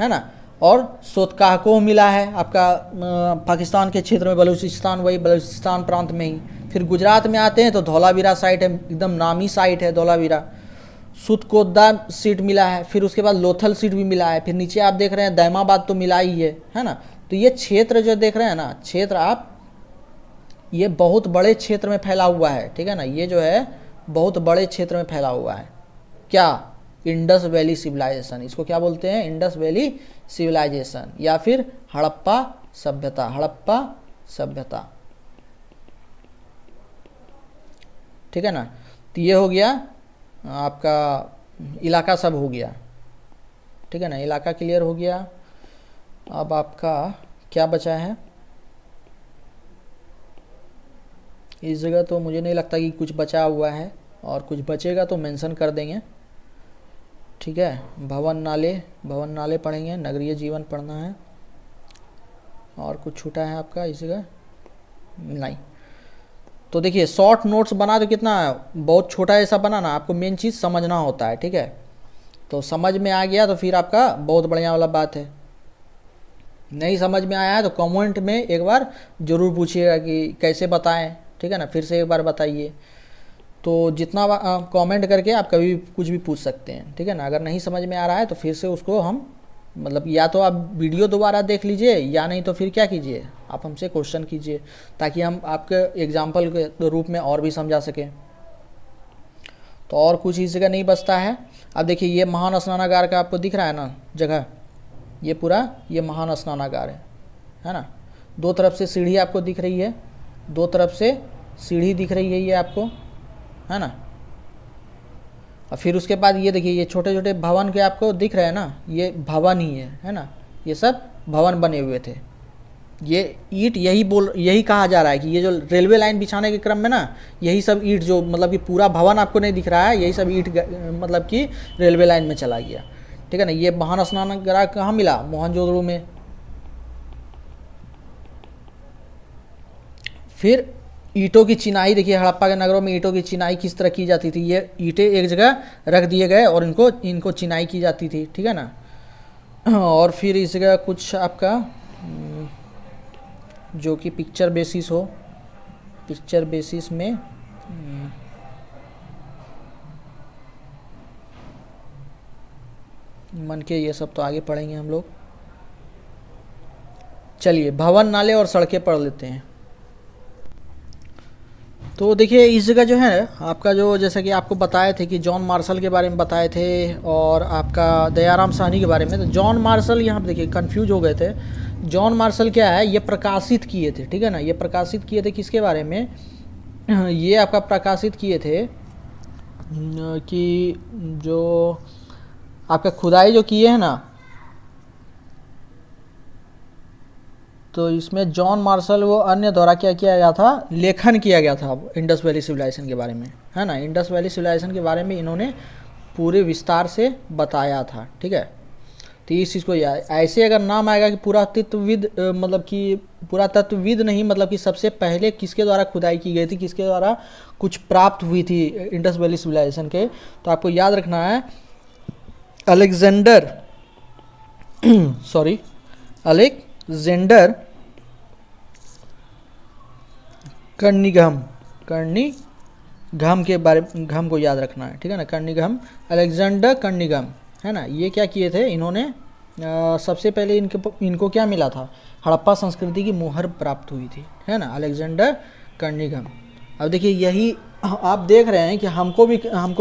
S1: है ना। और सोतकाहको मिला है आपका पाकिस्तान के क्षेत्र में, बलूचिस्तान, वही बलूचिस्तान प्रांत में ही। फिर गुजरात में आते हैं तो धौलावीरा साइट है, एकदम नामी साइट है धौलावीरा। सुतकोदा सीट मिला है, फिर उसके बाद लोथल सीट भी मिला है। फिर नीचे आप देख रहे हैं दैमाबाद तो मिला ही है ना। तो ये क्षेत्र जो देख रहे हैं ना, क्षेत्र आप, ये बहुत बड़े क्षेत्र में फैला हुआ है, ठीक है ना। ये जो है बहुत बड़े क्षेत्र में फैला हुआ है। क्या? इंडस वैली सिविलाइजेशन, इसको क्या बोलते हैं? इंडस वैली सिविलाइजेशन, या फिर हड़प्पा सभ्यता, हड़प्पा सभ्यता, ठीक है ना। तो ये हो गया आपका इलाका, सब हो गया, ठीक है ना। इलाका क्लियर हो गया। अब आपका क्या बचा है इस जगह? तो मुझे नहीं लगता कि कुछ बचा हुआ है, और कुछ बचेगा तो मेंशन कर देंगे, ठीक है। भवन नाले, भवन नाले पढ़ेंगे, नगरीय जीवन पढ़ना है। और कुछ छूटा है आपका इस जगह? नहीं। तो देखिए शॉर्ट नोट्स बना तो कितना बहुत छोटा ऐसा बना ना, आपको मेन चीज़ समझना होता है, ठीक है। तो समझ में आ गया तो फिर आपका बहुत बढ़िया वाला बात है। नहीं समझ में आया है तो कमेंट में एक बार ज़रूर पूछिएगा कि कैसे बताएं, ठीक है ना। फिर से एक बार बताइए। तो जितना कमेंट करके आप कभी कुछ भी पूछ सकते हैं, ठीक है ना। अगर नहीं समझ में आ रहा है तो फिर से उसको हम मतलब या तो आप वीडियो दोबारा देख लीजिए, या नहीं तो फिर क्या कीजिए, आप हमसे क्वेश्चन कीजिए, ताकि हम आपके एग्जाम्पल के रूप में और भी समझा सकें। तो और कुछ इस जगह नहीं बचता है। अब देखिए ये महान स्नानागार का आपको दिख रहा है ना जगह, ये पूरा ये महान स्नानागार है ना। दो तरफ से सीढ़ी आपको दिख रही है, दो तरफ से सीढ़ी दिख रही है ये आपको, है ना। और फिर उसके बाद ये देखिए ये छोटे छोटे भवन के आपको दिख रहे हैं ना, ये भवन ही है ना। ये सब भवन बने हुए थे। ये ईंट यही कहा जा रहा है कि ये जो रेलवे लाइन बिछाने के क्रम में ना, यही सब ईंट जो मतलब कि पूरा भवन आपको नहीं दिख रहा है, यही सब ईंट मतलब कि रेलवे लाइन में चला गया, ठीक है ना। ये महान स्नानागार कहाँ मिला? मोहनजोदड़ो में। फिर ईंटों की चिनाई देखिए, हड़प्पा के नगरों में ईंटों की चिनाई किस तरह की जाती थी। ये ईंटें एक जगह रख दिए गए और इनको चिनाई की जाती थी, ठीक है ना। और फिर इस जगह कुछ आपका जो कि पिक्चर बेसिस हो, पिक्चर बेसिस में मन के ये सब तो आगे पढ़ेंगे हम लोग। चलिए भवन, नाले और सड़कें पढ़ लेते हैं। तो देखिए इस जगह जो है आपका जो, जैसा कि आपको बताए थे कि जॉन मार्शल के बारे में बताए थे और आपका दयाराम साहनी के बारे में। तो जॉन मार्शल यहाँ पे देखिए कंफ्यूज हो गए थे। जॉन मार्शल क्या है, ये प्रकाशित किए थे, ठीक है ना। ये प्रकाशित किए थे किसके बारे में? ये आपका प्रकाशित किए थे कि जो आपका खुदाई जो किए हैं ना, तो इसमें जॉन मार्शल वो अन्य द्वारा क्या किया गया था, लेखन किया गया था इंडस वैली सिविलाइजेशन के बारे में, है ना। इंडस वैली सिविलाइजेशन के बारे में इन्होंने पूरे विस्तार से बताया था, ठीक है। तो इस चीज़ को याद, ऐसे अगर नाम आएगा कि पुरातत्वविद मतलब कि पुरातत्वविद नहीं, मतलब कि सबसे पहले किसके द्वारा खुदाई की गई थी, किसके द्वारा कुछ प्राप्त हुई थी इंडस वैली सिविलाइजेशन के, तो आपको याद रखना है अलेक्जेंडर सॉरी अलेक्जेंडर कर्निघम के बारे में घम को याद रखना है, ठीक है ना। कर्निघम, अलेक्जेंडर कर्निघम, है ना। ये क्या किए थे इन्होंने? सबसे पहले इनको क्या मिला था? हड़प्पा संस्कृति की मुहर प्राप्त हुई थी, है ना, अलेक्जेंडर कर्निघम। अब देखिए यही आप देख रहे हैं कि हमको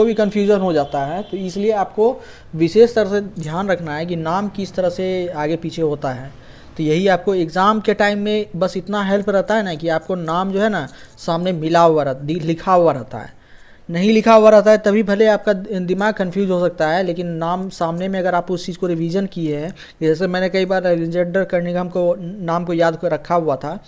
S1: भी कन्फ्यूज़न हो जाता है, तो इसलिए आपको विशेष तरह से ध्यान रखना है कि नाम किस तरह से आगे पीछे होता है। तो यही आपको एग्ज़ाम के टाइम में बस इतना हेल्प रहता है ना कि आपको नाम जो है ना सामने लिखा हुआ रहता है। नहीं लिखा हुआ रहता है तभी भले आपका दिमाग कंफ्यूज हो सकता है, लेकिन नाम सामने में अगर आप उस चीज़ को रिवीजन किए हैं, जैसे मैंने कई बार अलेक्जेंडर कर्निघम को नाम को याद कर रखा हुआ था,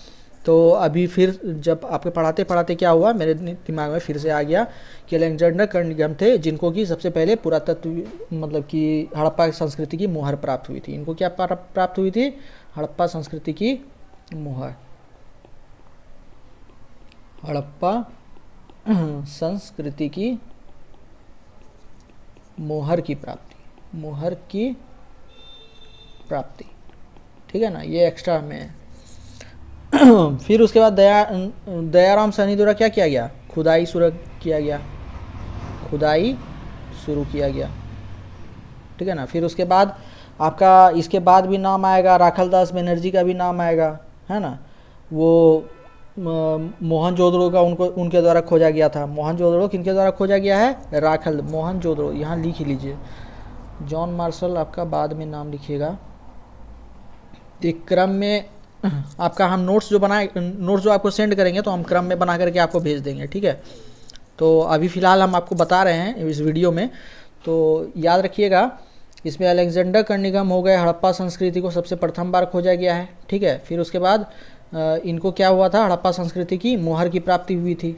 S1: तो अभी फिर जब आपके पढ़ाते पढ़ाते क्या हुआ, मेरे दिमाग में फिर से आ गया कि अलेक्जेंडर कर्निघम थे जिनको कि सबसे पहले पुरातत्व मतलब कि हड़प्पा संस्कृति की मुहर प्राप्त हुई थी। इनको क्या प्राप्त हुई थी? हड़प्पा संस्कृति की मुहर, हड़प्पा संस्कृति की मोहर की प्राप्ति, मोहर की प्राप्ति, ठीक है ना, ये एक्स्ट्रा में है। फिर उसके बाद दयाराम साहनी द्वारा क्या किया गया, खुदाई शुरू किया गया, खुदाई शुरू किया गया, ठीक है ना। फिर उसके बाद आपका इसके बाद भी नाम आएगा, राखलदास बनर्जी का भी नाम आएगा, है ना। वो मोहनजोदड़ो का उनके द्वारा खोजा गया था। मोहनजोदड़ो किनके द्वारा खोजा गया है, राखल मोहनजोदड़ो, यहाँ लिख ही लीजिए। जॉन मार्शल आपका बाद में नाम लिखिएगा। एक क्रम में आपका हम नोट्स जो आपको सेंड करेंगे तो हम क्रम में बना करके आपको भेज देंगे, ठीक है। तो अभी फ़िलहाल हम आपको बता रहे हैं इस वीडियो में, तो याद रखिएगा। इसमें अलेक्जेंडर कर्निघन हो गए, हड़प्पा संस्कृति को सबसे प्रथम बार खोजा गया है, ठीक है। फिर उसके बाद इनको क्या हुआ था, हड़प्पा संस्कृति की मोहर की प्राप्ति हुई थी।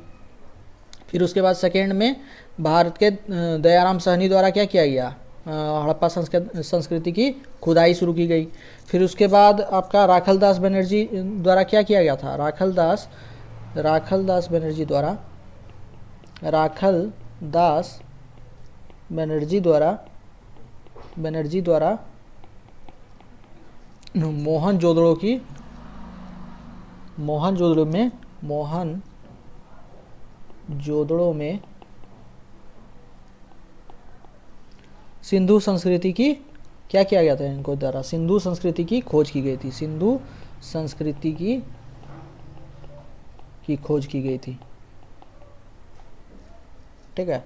S1: फिर उसके बाद सेकेंड में भारत के दयाराम साहनी द्वारा क्या किया गया, हड़प्पा संस्कृति की खुदाई शुरू की गई। फिर उसके बाद आपका राखलदास बनर्जी द्वारा क्या किया गया था, राखलदास बनर्जी द्वारा मोहनजोदड़ो में सिंधु संस्कृति की क्या किया गया था, इनको द्वारा सिंधु संस्कृति की खोज की गई थी, सिंधु संस्कृति की खोज की गई थी, ठीक है।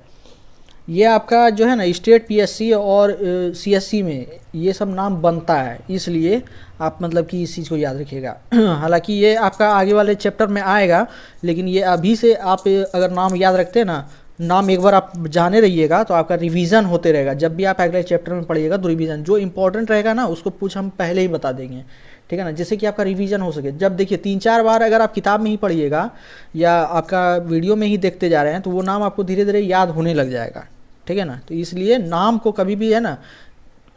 S1: ये आपका जो है ना स्टेट पीएससी और सीएससी में ये सब नाम बनता है, इसलिए आप मतलब कि इस चीज़ को याद रखिएगा। हालांकि ये आपका आगे वाले चैप्टर में आएगा, लेकिन ये अभी से आप अगर नाम याद रखते हैं ना, नाम एक बार आप जाने रहिएगा तो आपका रिवीजन होते रहेगा। जब भी आप अगले चैप्टर में पढ़िएगा तो रिवीजन जो इंपॉर्टेंट रहेगा ना उसको कुछ हम पहले ही बता देंगे, ठीक है ना, जिससे कि आपका रिवीजन हो सके। जब देखिए 3-4 बार अगर आप किताब में ही पढ़िएगा या आपका वीडियो में ही देखते जा रहे हैं तो वो नाम आपको धीरे धीरे याद होने लग जाएगा, ठीक है ना। तो इसलिए नाम को कभी भी है ना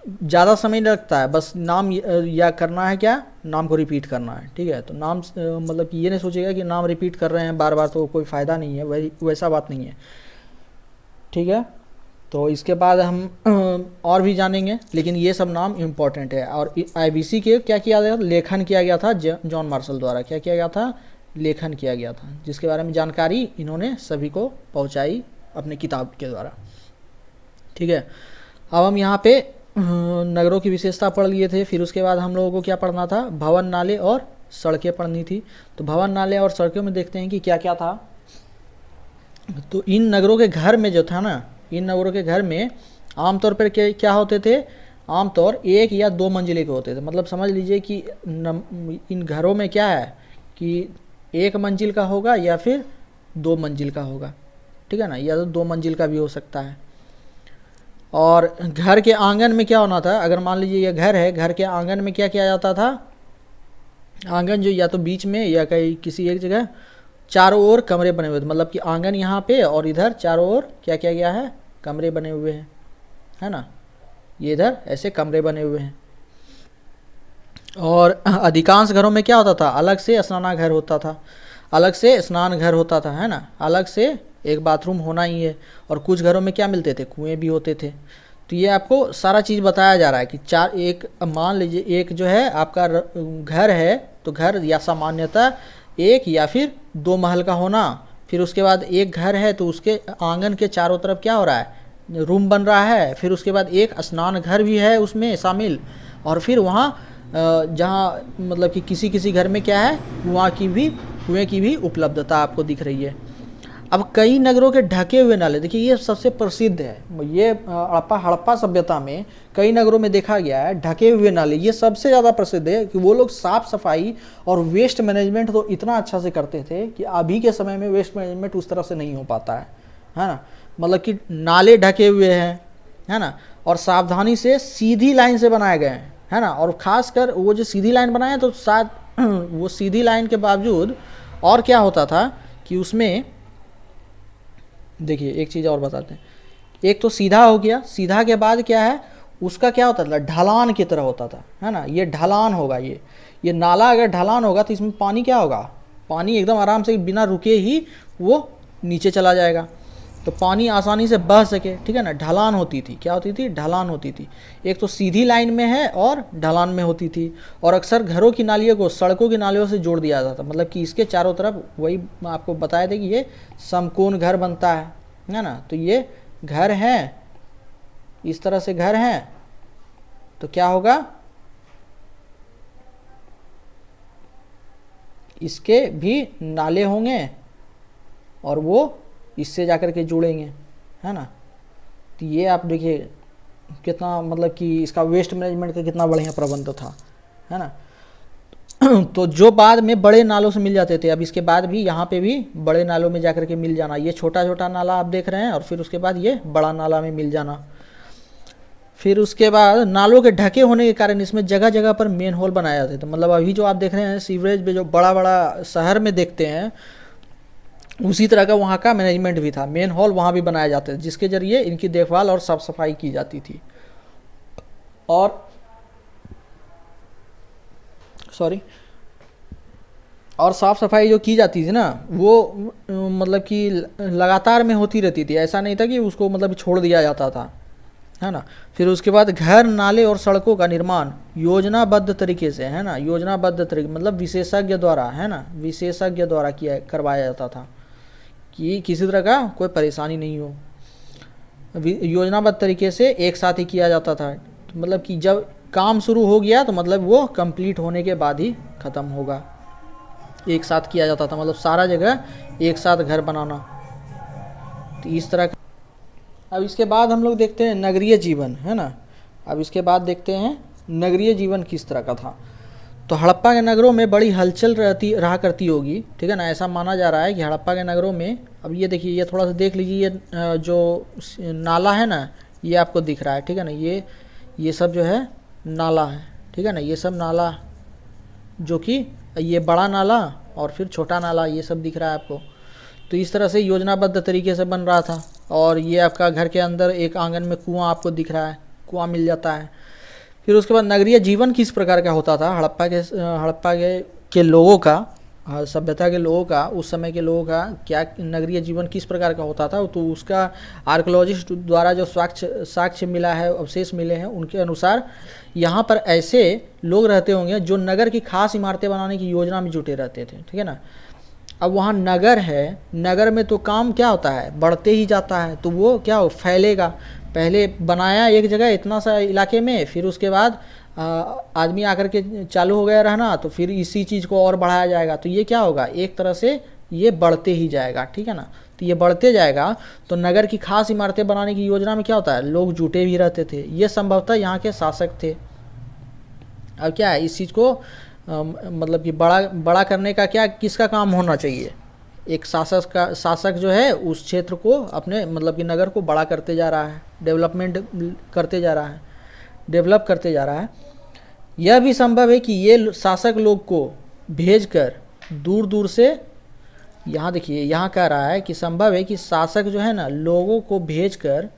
S1: ज़्यादा समय नहीं लगता है, बस नाम या करना है क्या, नाम को रिपीट करना है, ठीक है। तो नाम मतलब कि ये नहीं सोचेगा कि नाम रिपीट कर रहे हैं बार बार तो कोई फ़ायदा नहीं है, वैसा बात नहीं है, ठीक है। तो इसके बाद हम और भी जानेंगे, लेकिन ये सब नाम इम्पॉर्टेंट है। और आईबीसी के क्या किया गया, लेखन किया गया था जॉन मार्शल द्वारा, क्या किया गया था, लेखन किया गया था, जिसके बारे में जानकारी इन्होंने सभी को पहुंचाई अपने किताब के द्वारा, ठीक है। अब हम यहाँ पे नगरों की विशेषता पढ़ लिए थे। फिर उसके बाद हम लोगों को क्या पढ़ना था, भवन, नाले और सड़कें पढ़नी थी। तो भवन, नाले और सड़कों में देखते हैं कि क्या क्या था। तो इन नगरों के घर में जो था ना, इन नगरों के घर में आमतौर पर क्या होते थे, आमतौर 1 या 2 मंजिले के होते थे। मतलब समझ लीजिए कि इन घरों में क्या है कि 1 मंजिल का होगा या फिर 2 मंजिल का होगा, ठीक है ना, या तो 2 मंजिल का भी हो सकता है। और घर के आंगन में क्या होना था, अगर मान लीजिए ये घर है, घर के आंगन में क्या किया जाता था, आंगन जो या तो बीच में या कहीं किसी एक जगह चारों ओर कमरे बने हुए थे। मतलब कि आंगन यहाँ पे और इधर चारों ओर क्या किया गया है, कमरे बने हुए हैं, है ना, ये इधर ऐसे कमरे बने हुए हैं। और अधिकांश घरों में क्या होता था, अलग से स्नानाघर होता था, अलग से स्नान घर होता था, है ना, अलग से एक बाथरूम होना ही है। और कुछ घरों में क्या मिलते थे, कुएं भी होते थे। तो ये आपको सारा चीज़ बताया जा रहा है कि एक मान लीजिए एक जो है आपका घर है, तो घर या सामान्यतः 1 या फिर 2 महल का होना। फिर उसके बाद एक घर है तो उसके आंगन के चारों तरफ क्या हो रहा है, रूम बन रहा है। फिर उसके बाद एक स्नान घर भी है उसमें शामिल। और फिर वहाँ जहाँ मतलब कि किसी घर में क्या है, कुएं की भी उपलब्धता आपको दिख रही है। अब कई नगरों के ढके हुए नाले, देखिए ये सबसे प्रसिद्ध है। ये हड़प्पा सभ्यता में कई नगरों में देखा गया है ढके हुए नाले, ये सबसे ज़्यादा प्रसिद्ध है कि वो लोग साफ़ सफाई और वेस्ट मैनेजमेंट तो इतना अच्छा से करते थे कि अभी के समय में वेस्ट मैनेजमेंट उस तरह से नहीं हो पाता है ना। मतलब कि नाले ढके हुए हैं, है ना, और सावधानी से सीधी लाइन से बनाए गए हैं, है ना। और ख़ासकर वो जो सीधी लाइन बनाए तो शायद वो सीधी लाइन के बावजूद और क्या होता था कि उसमें देखिए एक चीज़ और बताते हैं। एक तो सीधा हो गया, सीधा के बाद क्या है उसका क्या होता था, ढलान की तरह होता था, है ना। ये ढलान होगा, ये नाला अगर ढलान होगा तो इसमें पानी क्या होगा, पानी एकदम आराम से बिना रुके ही वो नीचे चला जाएगा, तो पानी आसानी से बह सके, ठीक है ना। ढलान होती थी, क्या होती थी, ढलान होती थी। एक तो सीधी लाइन में है और ढलान में होती थी। और अक्सर घरों की नालियों को सड़कों की नालियों से जोड़ दिया जाता, मतलब कि इसके चारों तरफ, वही मैं आपको बताया था कि ये समकोण घर बनता है ना। तो ये घर है, इस तरह से घर है, तो क्या होगा, इसके भी नाले होंगे और वो इससे जाकर के जुड़ेंगे, है ना। तो ये आप देखिए कितना, मतलब कि इसका वेस्ट मैनेजमेंट का कितना बढ़िया प्रबंध था, है ना। तो जो बाद में बड़े नालों से मिल जाते थे, अब इसके बाद भी यहाँ पे भी बड़े नालों में जाकर के मिल जाना। ये छोटा छोटा नाला आप देख रहे हैं और फिर उसके बाद ये बड़ा नाला में मिल जाना। फिर उसके बाद नालों के ढके होने के कारण इसमें जगह जगह पर मेन होल बनाए जाते थे। मतलब अभी जो आप देख रहे हैं सीवरेज में, जो बड़ा बड़ा शहर में देखते हैं, उसी तरह का वहाँ का मैनेजमेंट भी था। मेन हॉल वहाँ भी बनाए जाते थे, जिसके जरिए इनकी देखभाल और साफ सफाई की जाती थी। और साफ सफाई जो की जाती थी ना, वो मतलब कि लगातार में होती रहती थी। ऐसा नहीं था कि उसको मतलब छोड़ दिया जाता था, है ना। फिर उसके बाद घर, नाले और सड़कों का निर्माण योजनाबद्ध तरीके से, है ना, योजनाबद्ध तरीके मतलब विशेषज्ञ द्वारा, है ना, विशेषज्ञ द्वारा करवाया जाता था कि किसी तरह का कोई परेशानी नहीं हो। योजनाबद्ध तरीके से एक साथ ही किया जाता था। तो मतलब कि जब काम शुरू हो गया तो मतलब वो कंप्लीट होने के बाद ही ख़त्म होगा। एक साथ किया जाता था, मतलब सारा जगह एक साथ घर बनाना, तो इस तरह का। अब इसके बाद हम लोग देखते हैं नगरीय जीवन, है ना। अब इसके बाद देखते हैं नगरीय जीवन किस तरह का था। तो हड़प्पा के नगरों में बड़ी हलचल रहा करती होगी, ठीक है ना। ऐसा माना जा रहा है कि हड़प्पा के नगरों में, अब ये देखिए, ये थोड़ा सा देख लीजिए, ये जो नाला है ना, ये आपको दिख रहा है, ठीक है ना। ये सब जो है नाला है, ठीक है ना। ये सब नाला, जो कि ये बड़ा नाला और फिर छोटा नाला, ये सब दिख रहा है आपको। तो इस तरह से योजनाबद्ध तरीके से बन रहा था। और ये आपका घर के अंदर एक आंगन में कुआं आपको दिख रहा है, कुआं मिल जाता है। फिर उसके बाद नगरीय जीवन किस प्रकार का होता था, हड़प्पा के लोगों का, सभ्यता के लोगों का, उस समय के लोगों का क्या नगरीय जीवन किस प्रकार का होता था। तो उसका आर्कोलॉजिस्ट द्वारा जो साक्ष्य मिला है, अवशेष मिले हैं, उनके अनुसार यहाँ पर ऐसे लोग रहते होंगे जो नगर की खास इमारतें बनाने की योजना में जुटे रहते थे, ठीक है ना। अब वहाँ नगर है, नगर में तो काम क्या होता है, बढ़ते ही जाता है, तो वो क्या हो, फैलेगा। पहले बनाया एक जगह इतना सा इलाके में, फिर उसके बाद आदमी आकर के चालू हो गया रहना, तो फिर इसी चीज़ को और बढ़ाया जाएगा। तो ये क्या होगा, एक तरह से ये बढ़ते ही जाएगा, ठीक है ना। तो ये बढ़ते जाएगा, तो नगर की खास इमारतें बनाने की योजना में क्या होता है, लोग जुटे भी रहते थे। ये संभवतः यहाँ के शासक थे। अब क्या है, इस चीज़ को मतलब कि बड़ा करने का क्या, किसका काम होना चाहिए, एक शासक जो है उस क्षेत्र को अपने मतलब कि नगर को बड़ा करते जा रहा है, डेवलप करते जा रहा है। यह भी संभव है कि ये शासक लोग को भेजकर दूर दूर से, यहाँ देखिए, यहाँ कह रहा है कि संभव है कि शासक जो है ना, लोगों को भेजकर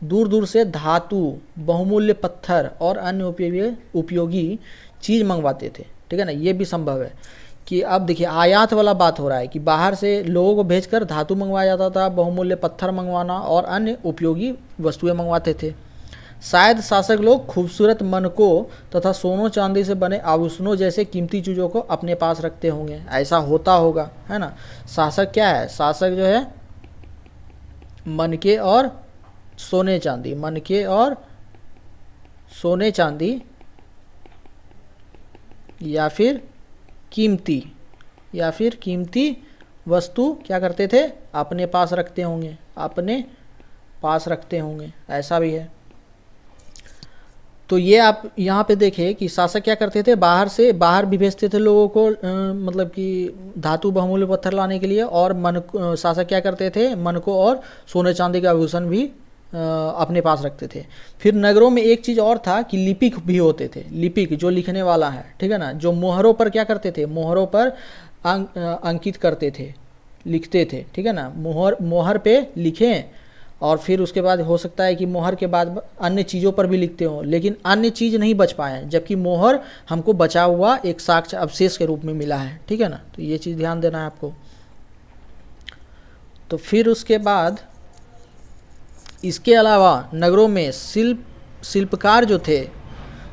S1: दूर दूर से धातु, बहुमूल्य पत्थर और अन्य उपयोगी चीज़ मंगवाते थे, ठीक है ना। ये भी संभव है कि अब देखिए आयात वाला बात हो रहा है कि बाहर से लोगों को भेजकर धातु मंगवाया जाता था, बहुमूल्य पत्थर मंगवाना और अन्य उपयोगी वस्तुएं मंगवाते थे। शायद शासक लोग खूबसूरत मनकों तथा सोनों चांदी से बने आभूषणों जैसे कीमती चीज़ों को अपने पास रखते होंगे, ऐसा होता होगा, है ना। शासक क्या है, शासक जो है मनके और सोने चांदी, मनके और सोने चांदी या फिर कीमती वस्तु क्या करते थे, अपने पास रखते होंगे, ऐसा भी है। तो ये आप यहाँ पे देखें कि शासक क्या करते थे, बाहर भी भेजते थे लोगों को, मतलब कि धातु, बहुमूल्य पत्थर लाने के लिए। और शासक क्या करते थे, मन को और सोने चांदी के आभूषण भी अपने पास रखते थे। फिर नगरों में एक चीज़ और था कि लिपिक भी होते थे। लिपिक जो लिखने वाला है, ठीक है ना, जो मोहरों पर क्या करते थे, मोहरों पर अंकित करते थे, लिखते थे, ठीक है ना। मोहर पे लिखें और फिर उसके बाद हो सकता है कि मोहर के बाद अन्य चीज़ों पर भी लिखते हों, लेकिन अन्य चीज़ नहीं बच पाए, जबकि मोहर हमको बचा हुआ एक साक्ष्य अवशेष के रूप में मिला है, ठीक है ना। तो ये चीज़ ध्यान देना है आपको। तो फिर उसके बाद इसके अलावा नगरों में शिल्पकार जो थे,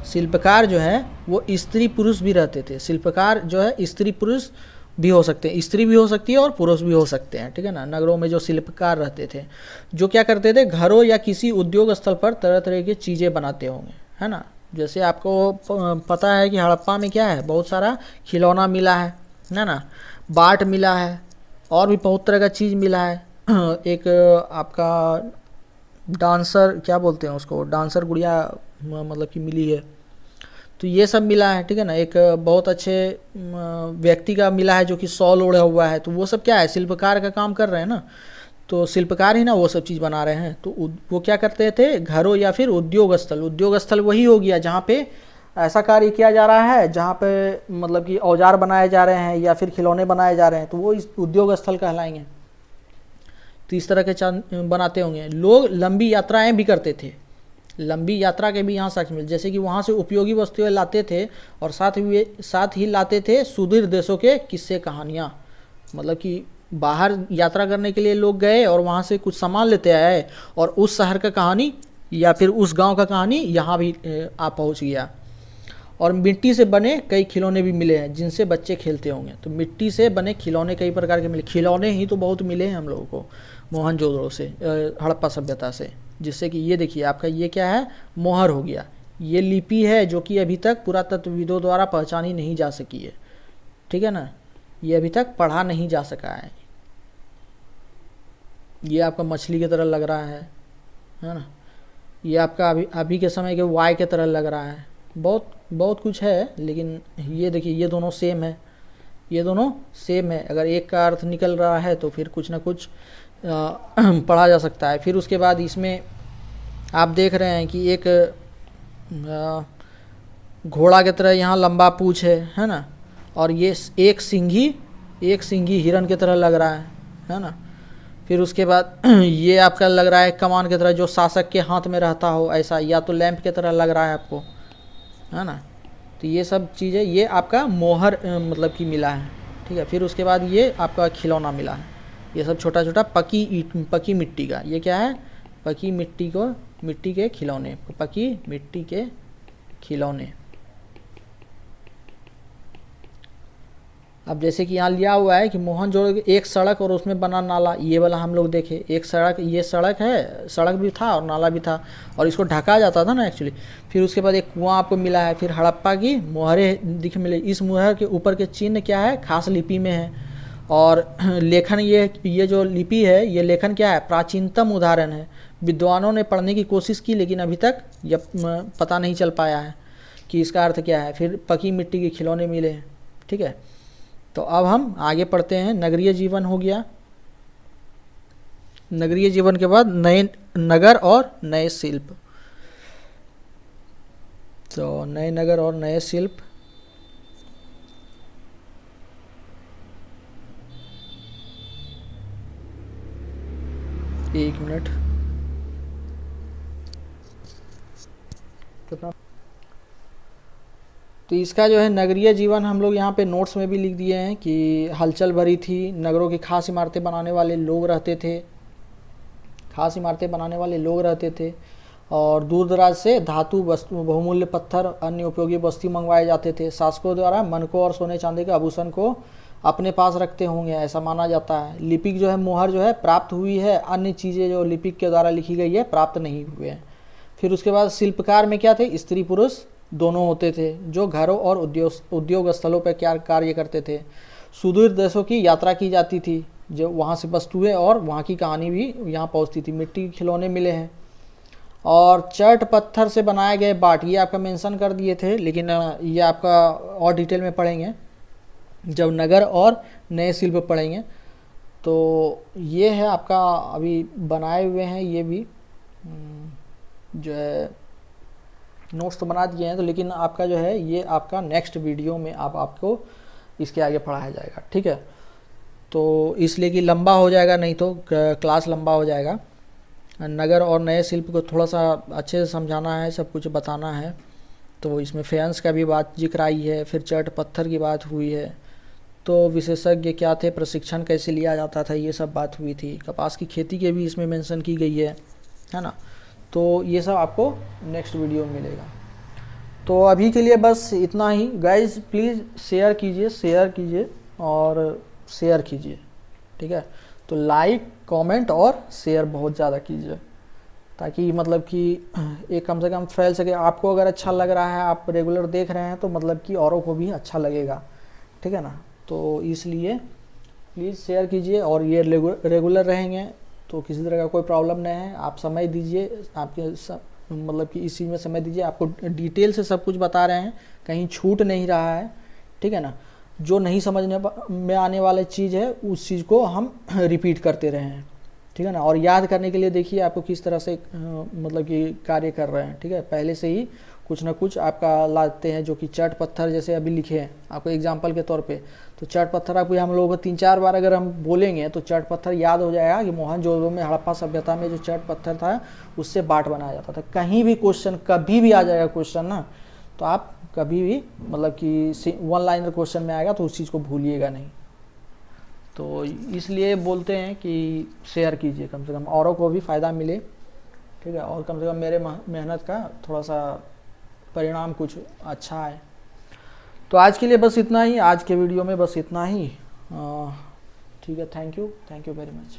S1: शिल्पकार जो है वो स्त्री पुरुष भी रहते थे। शिल्पकार जो है स्त्री पुरुष भी हो सकते हैं, स्त्री भी हो सकती है और पुरुष भी हो सकते हैं, ठीक है ना। नगरों में जो शिल्पकार रहते थे, जो क्या करते थे, घरों या किसी उद्योग स्थल पर तरह तरह की चीज़ें बनाते होंगे, है ना। जैसे आपको पता है कि हड़प्पा में क्या है, बहुत सारा खिलौना मिला है ना, बाट मिला है, और भी बहुत तरह का चीज़ मिला है। एक आपका डांसर, क्या बोलते हैं उसको, डांसर गुड़िया मतलब कि मिली है, तो ये सब मिला है, ठीक है ना। एक बहुत अच्छे व्यक्ति का मिला है जो कि शॉल ओढ़ा हुआ है, तो वो सब क्या है, शिल्पकार का काम कर रहे हैं ना, तो शिल्पकार ही ना वो सब चीज़ बना रहे हैं। तो वो क्या करते थे, घरों या फिर उद्योग स्थल वही हो गया जहाँ पे ऐसा कार्य किया जा रहा है जहाँ पे मतलब कि औजार बनाए जा रहे हैं या फिर खिलौने बनाए जा रहे हैं, तो वो इस उद्योग स्थल कहलाएंगे। तो इस तरह के बनाते होंगे। लोग लंबी यात्राएं भी करते थे, लंबी यात्रा के भी यहाँ साक्ष्य मिल, जैसे कि वहाँ से उपयोगी वस्तुएं लाते थे और साथ ही लाते थे सुदूर देशों के किस्से कहानियाँ। मतलब कि बाहर यात्रा करने के लिए लोग गए और वहाँ से कुछ सामान लेते आए और उस शहर का कहानी या फिर उस गांव का कहानी यहाँ भी आ पहुँच गया। और मिट्टी से बने कई खिलौने भी मिले हैं जिनसे बच्चे खेलते होंगे। तो मिट्टी से बने खिलौने कई प्रकार के मिले, खिलौने ही तो बहुत मिले हैं हम लोगों को मोहनजोदड़ो से, हड़प्पा सभ्यता से। जिससे कि ये देखिए आपका ये क्या है, मोहर हो गया, ये लिपि है जो कि अभी तक पुरातत्वविदों द्वारा पहचानी नहीं जा सकी है, ठीक है ना, ये अभी तक पढ़ा नहीं जा सका है। ये आपका मछली की तरह लग रहा है ना, ये आपका अभी के समय के वाई के तरह लग रहा है, बहुत कुछ है। लेकिन ये देखिए ये दोनों सेम है, ये दोनों सेम है। अगर एक का अर्थ निकल रहा है तो फिर कुछ ना कुछ पढ़ा जा सकता है। फिर उसके बाद इसमें आप देख रहे हैं कि एक घोड़ा की तरह यहाँ लंबा पूँछ है ना, और ये एक सिंघी हिरन की तरह लग रहा है ना। फिर उसके बाद ये आपका लग रहा है कमान की तरह जो शासक के हाथ में रहता हो ऐसा, या तो लैंप की तरह लग रहा है आपको, है ना। तो ये सब चीज़ें ये आपका मोहर मतलब कि मिला है, ठीक है। फिर उसके बाद ये आपका खिलौना मिला है, ये सब छोटा छोटा पकी मिट्टी का, ये क्या है, पकी मिट्टी के खिलौने, पकी मिट्टी के खिलौने। अब जैसे कि यहाँ लिया हुआ है कि मोहनजोदड़ो एक सड़क और उसमें बना नाला, ये वाला हम लोग देखे, एक सड़क, ये सड़क है, सड़क भी था और नाला भी था और इसको ढका जाता था ना एक्चुअली। फिर उसके बाद एक कुआं आपको मिला है। फिर हड़प्पा की मोहरें दिख मिले, इस मोहर के ऊपर के चिन्ह क्या है, खास लिपि में है। और लेखन, ये जो लिपि है ये लेखन क्या है, प्राचीनतम उदाहरण है। विद्वानों ने पढ़ने की कोशिश की लेकिन अभी तक यह पता नहीं चल पाया है कि इसका अर्थ क्या है। फिर पकी मिट्टी के खिलौने मिले हैं, ठीक है। तो अब हम आगे पढ़ते हैं। नगरीय जीवन हो गया, नगरीय जीवन के बाद नए नगर और नए शिल्प। तो नए नगर और नए शिल्प, एक मिनट, तो इसका जो है नगरीय जीवन हम लोग यहाँ पे नोट्स में भी लिख दिए हैं कि हलचल भरी थी, नगरों की खास इमारतें बनाने वाले लोग रहते थे, खास इमारतें बनाने वाले लोग रहते थे, और दूर दराज से धातु वस्तु, बहुमूल्य पत्थर, अन्य उपयोगी वस्तु मंगवाए जाते थे। शासकों द्वारा मनकों और सोने चांदी के आभूषण को अपने पास रखते होंगे ऐसा माना जाता है। लिपिक जो है मोहर जो है प्राप्त हुई है, अन्य चीज़ें जो लिपिक के द्वारा लिखी गई है प्राप्त नहीं हुए हैं। फिर उसके बाद शिल्पकार में क्या थे, स्त्री पुरुष दोनों होते थे जो घरों और उद्योग स्थलों पर क्या कार्य करते थे। सुदूर देशों की यात्रा की जाती थी, जो वहाँ से वस्तुएं और वहाँ की कहानी भी यहाँ पहुँचती थी। मिट्टी के खिलौने मिले हैं और चट पत्थर से बनाए गए बाट, ये आपका मेंशन कर दिए थे लेकिन ये आपका और डिटेल में पढ़ेंगे जब नगर और नए शिल्प पढ़ेंगे। तो ये है आपका अभी बनाए हुए हैं, ये भी जो है नोट्स तो बना दिए हैं, तो लेकिन आपका जो है ये आपका नेक्स्ट वीडियो में आपको इसके आगे पढ़ाया जाएगा, ठीक है। तो इसलिए कि लंबा हो जाएगा, नहीं तो क्लास लंबा हो जाएगा। नगर और नए शिल्प को थोड़ा सा अच्छे से समझाना है, सब कुछ बताना है। तो इसमें फेयंस का भी बात जिक्र आई है, फिर चट पत्थर की बात हुई है, तो विशेषज्ञ क्या थे, प्रशिक्षण कैसे लिया जाता था, ये सब बात हुई थी। कपास की खेती के भी इसमें मेंशन की गई है ना। तो ये सब आपको नेक्स्ट वीडियो में मिलेगा। तो अभी के लिए बस इतना ही गाइज। प्लीज़ शेयर कीजिए और शेयर कीजिए, ठीक है। तो लाइक, कमेंट और शेयर बहुत ज़्यादा कीजिए, ताकि मतलब कि एक कम से कम फैल सके। आपको अगर अच्छा लग रहा है, आप रेगुलर देख रहे हैं, तो मतलब कि औरों को भी अच्छा लगेगा, ठीक है ना। तो इसलिए प्लीज़ शेयर कीजिए, और ये रेगुलर रहेंगे तो किसी तरह का कोई प्रॉब्लम नहीं है। आप समय दीजिए, आपके मतलब कि इसी में समय दीजिए। आपको डिटेल से सब कुछ बता रहे हैं, कहीं छूट नहीं रहा है, ठीक है ना। जो नहीं समझने में आने वाली चीज़ है, उस चीज़ को हम रिपीट करते रहे हैं, ठीक है ना। और याद करने के लिए देखिए आपको किस तरह से मतलब कि कार्य कर रहे हैं, ठीक है। पहले से ही कुछ ना कुछ आपका लाते हैं, जो कि चट पत्थर जैसे अभी लिखे हैं आपको एग्जांपल के तौर पे। तो चट पत्थर आपको हम लोगों को 3-4 बार अगर हम बोलेंगे तो चट पत्थर याद हो जाएगा कि मोहनजोदड़ो में, हड़प्पा सभ्यता में जो चट पत्थर था उससे बाट बनाया जाता था। कहीं भी क्वेश्चन कभी भी आ जाएगा क्वेश्चन ना, तो आप कभी भी मतलब कि 1 लाइनर क्वेश्चन में आएगा तो उस चीज़ को भूलिएगा नहीं। तो इसलिए बोलते हैं कि शेयर कीजिए, कम से कम औरों को भी फ़ायदा मिले, ठीक है। और कम से कम मेरे मेहनत का थोड़ा सा परिणाम कुछ अच्छा है। तो आज के लिए बस इतना ही, आज के वीडियो में बस इतना ही। ठीक है, थैंक यू वेरी मच।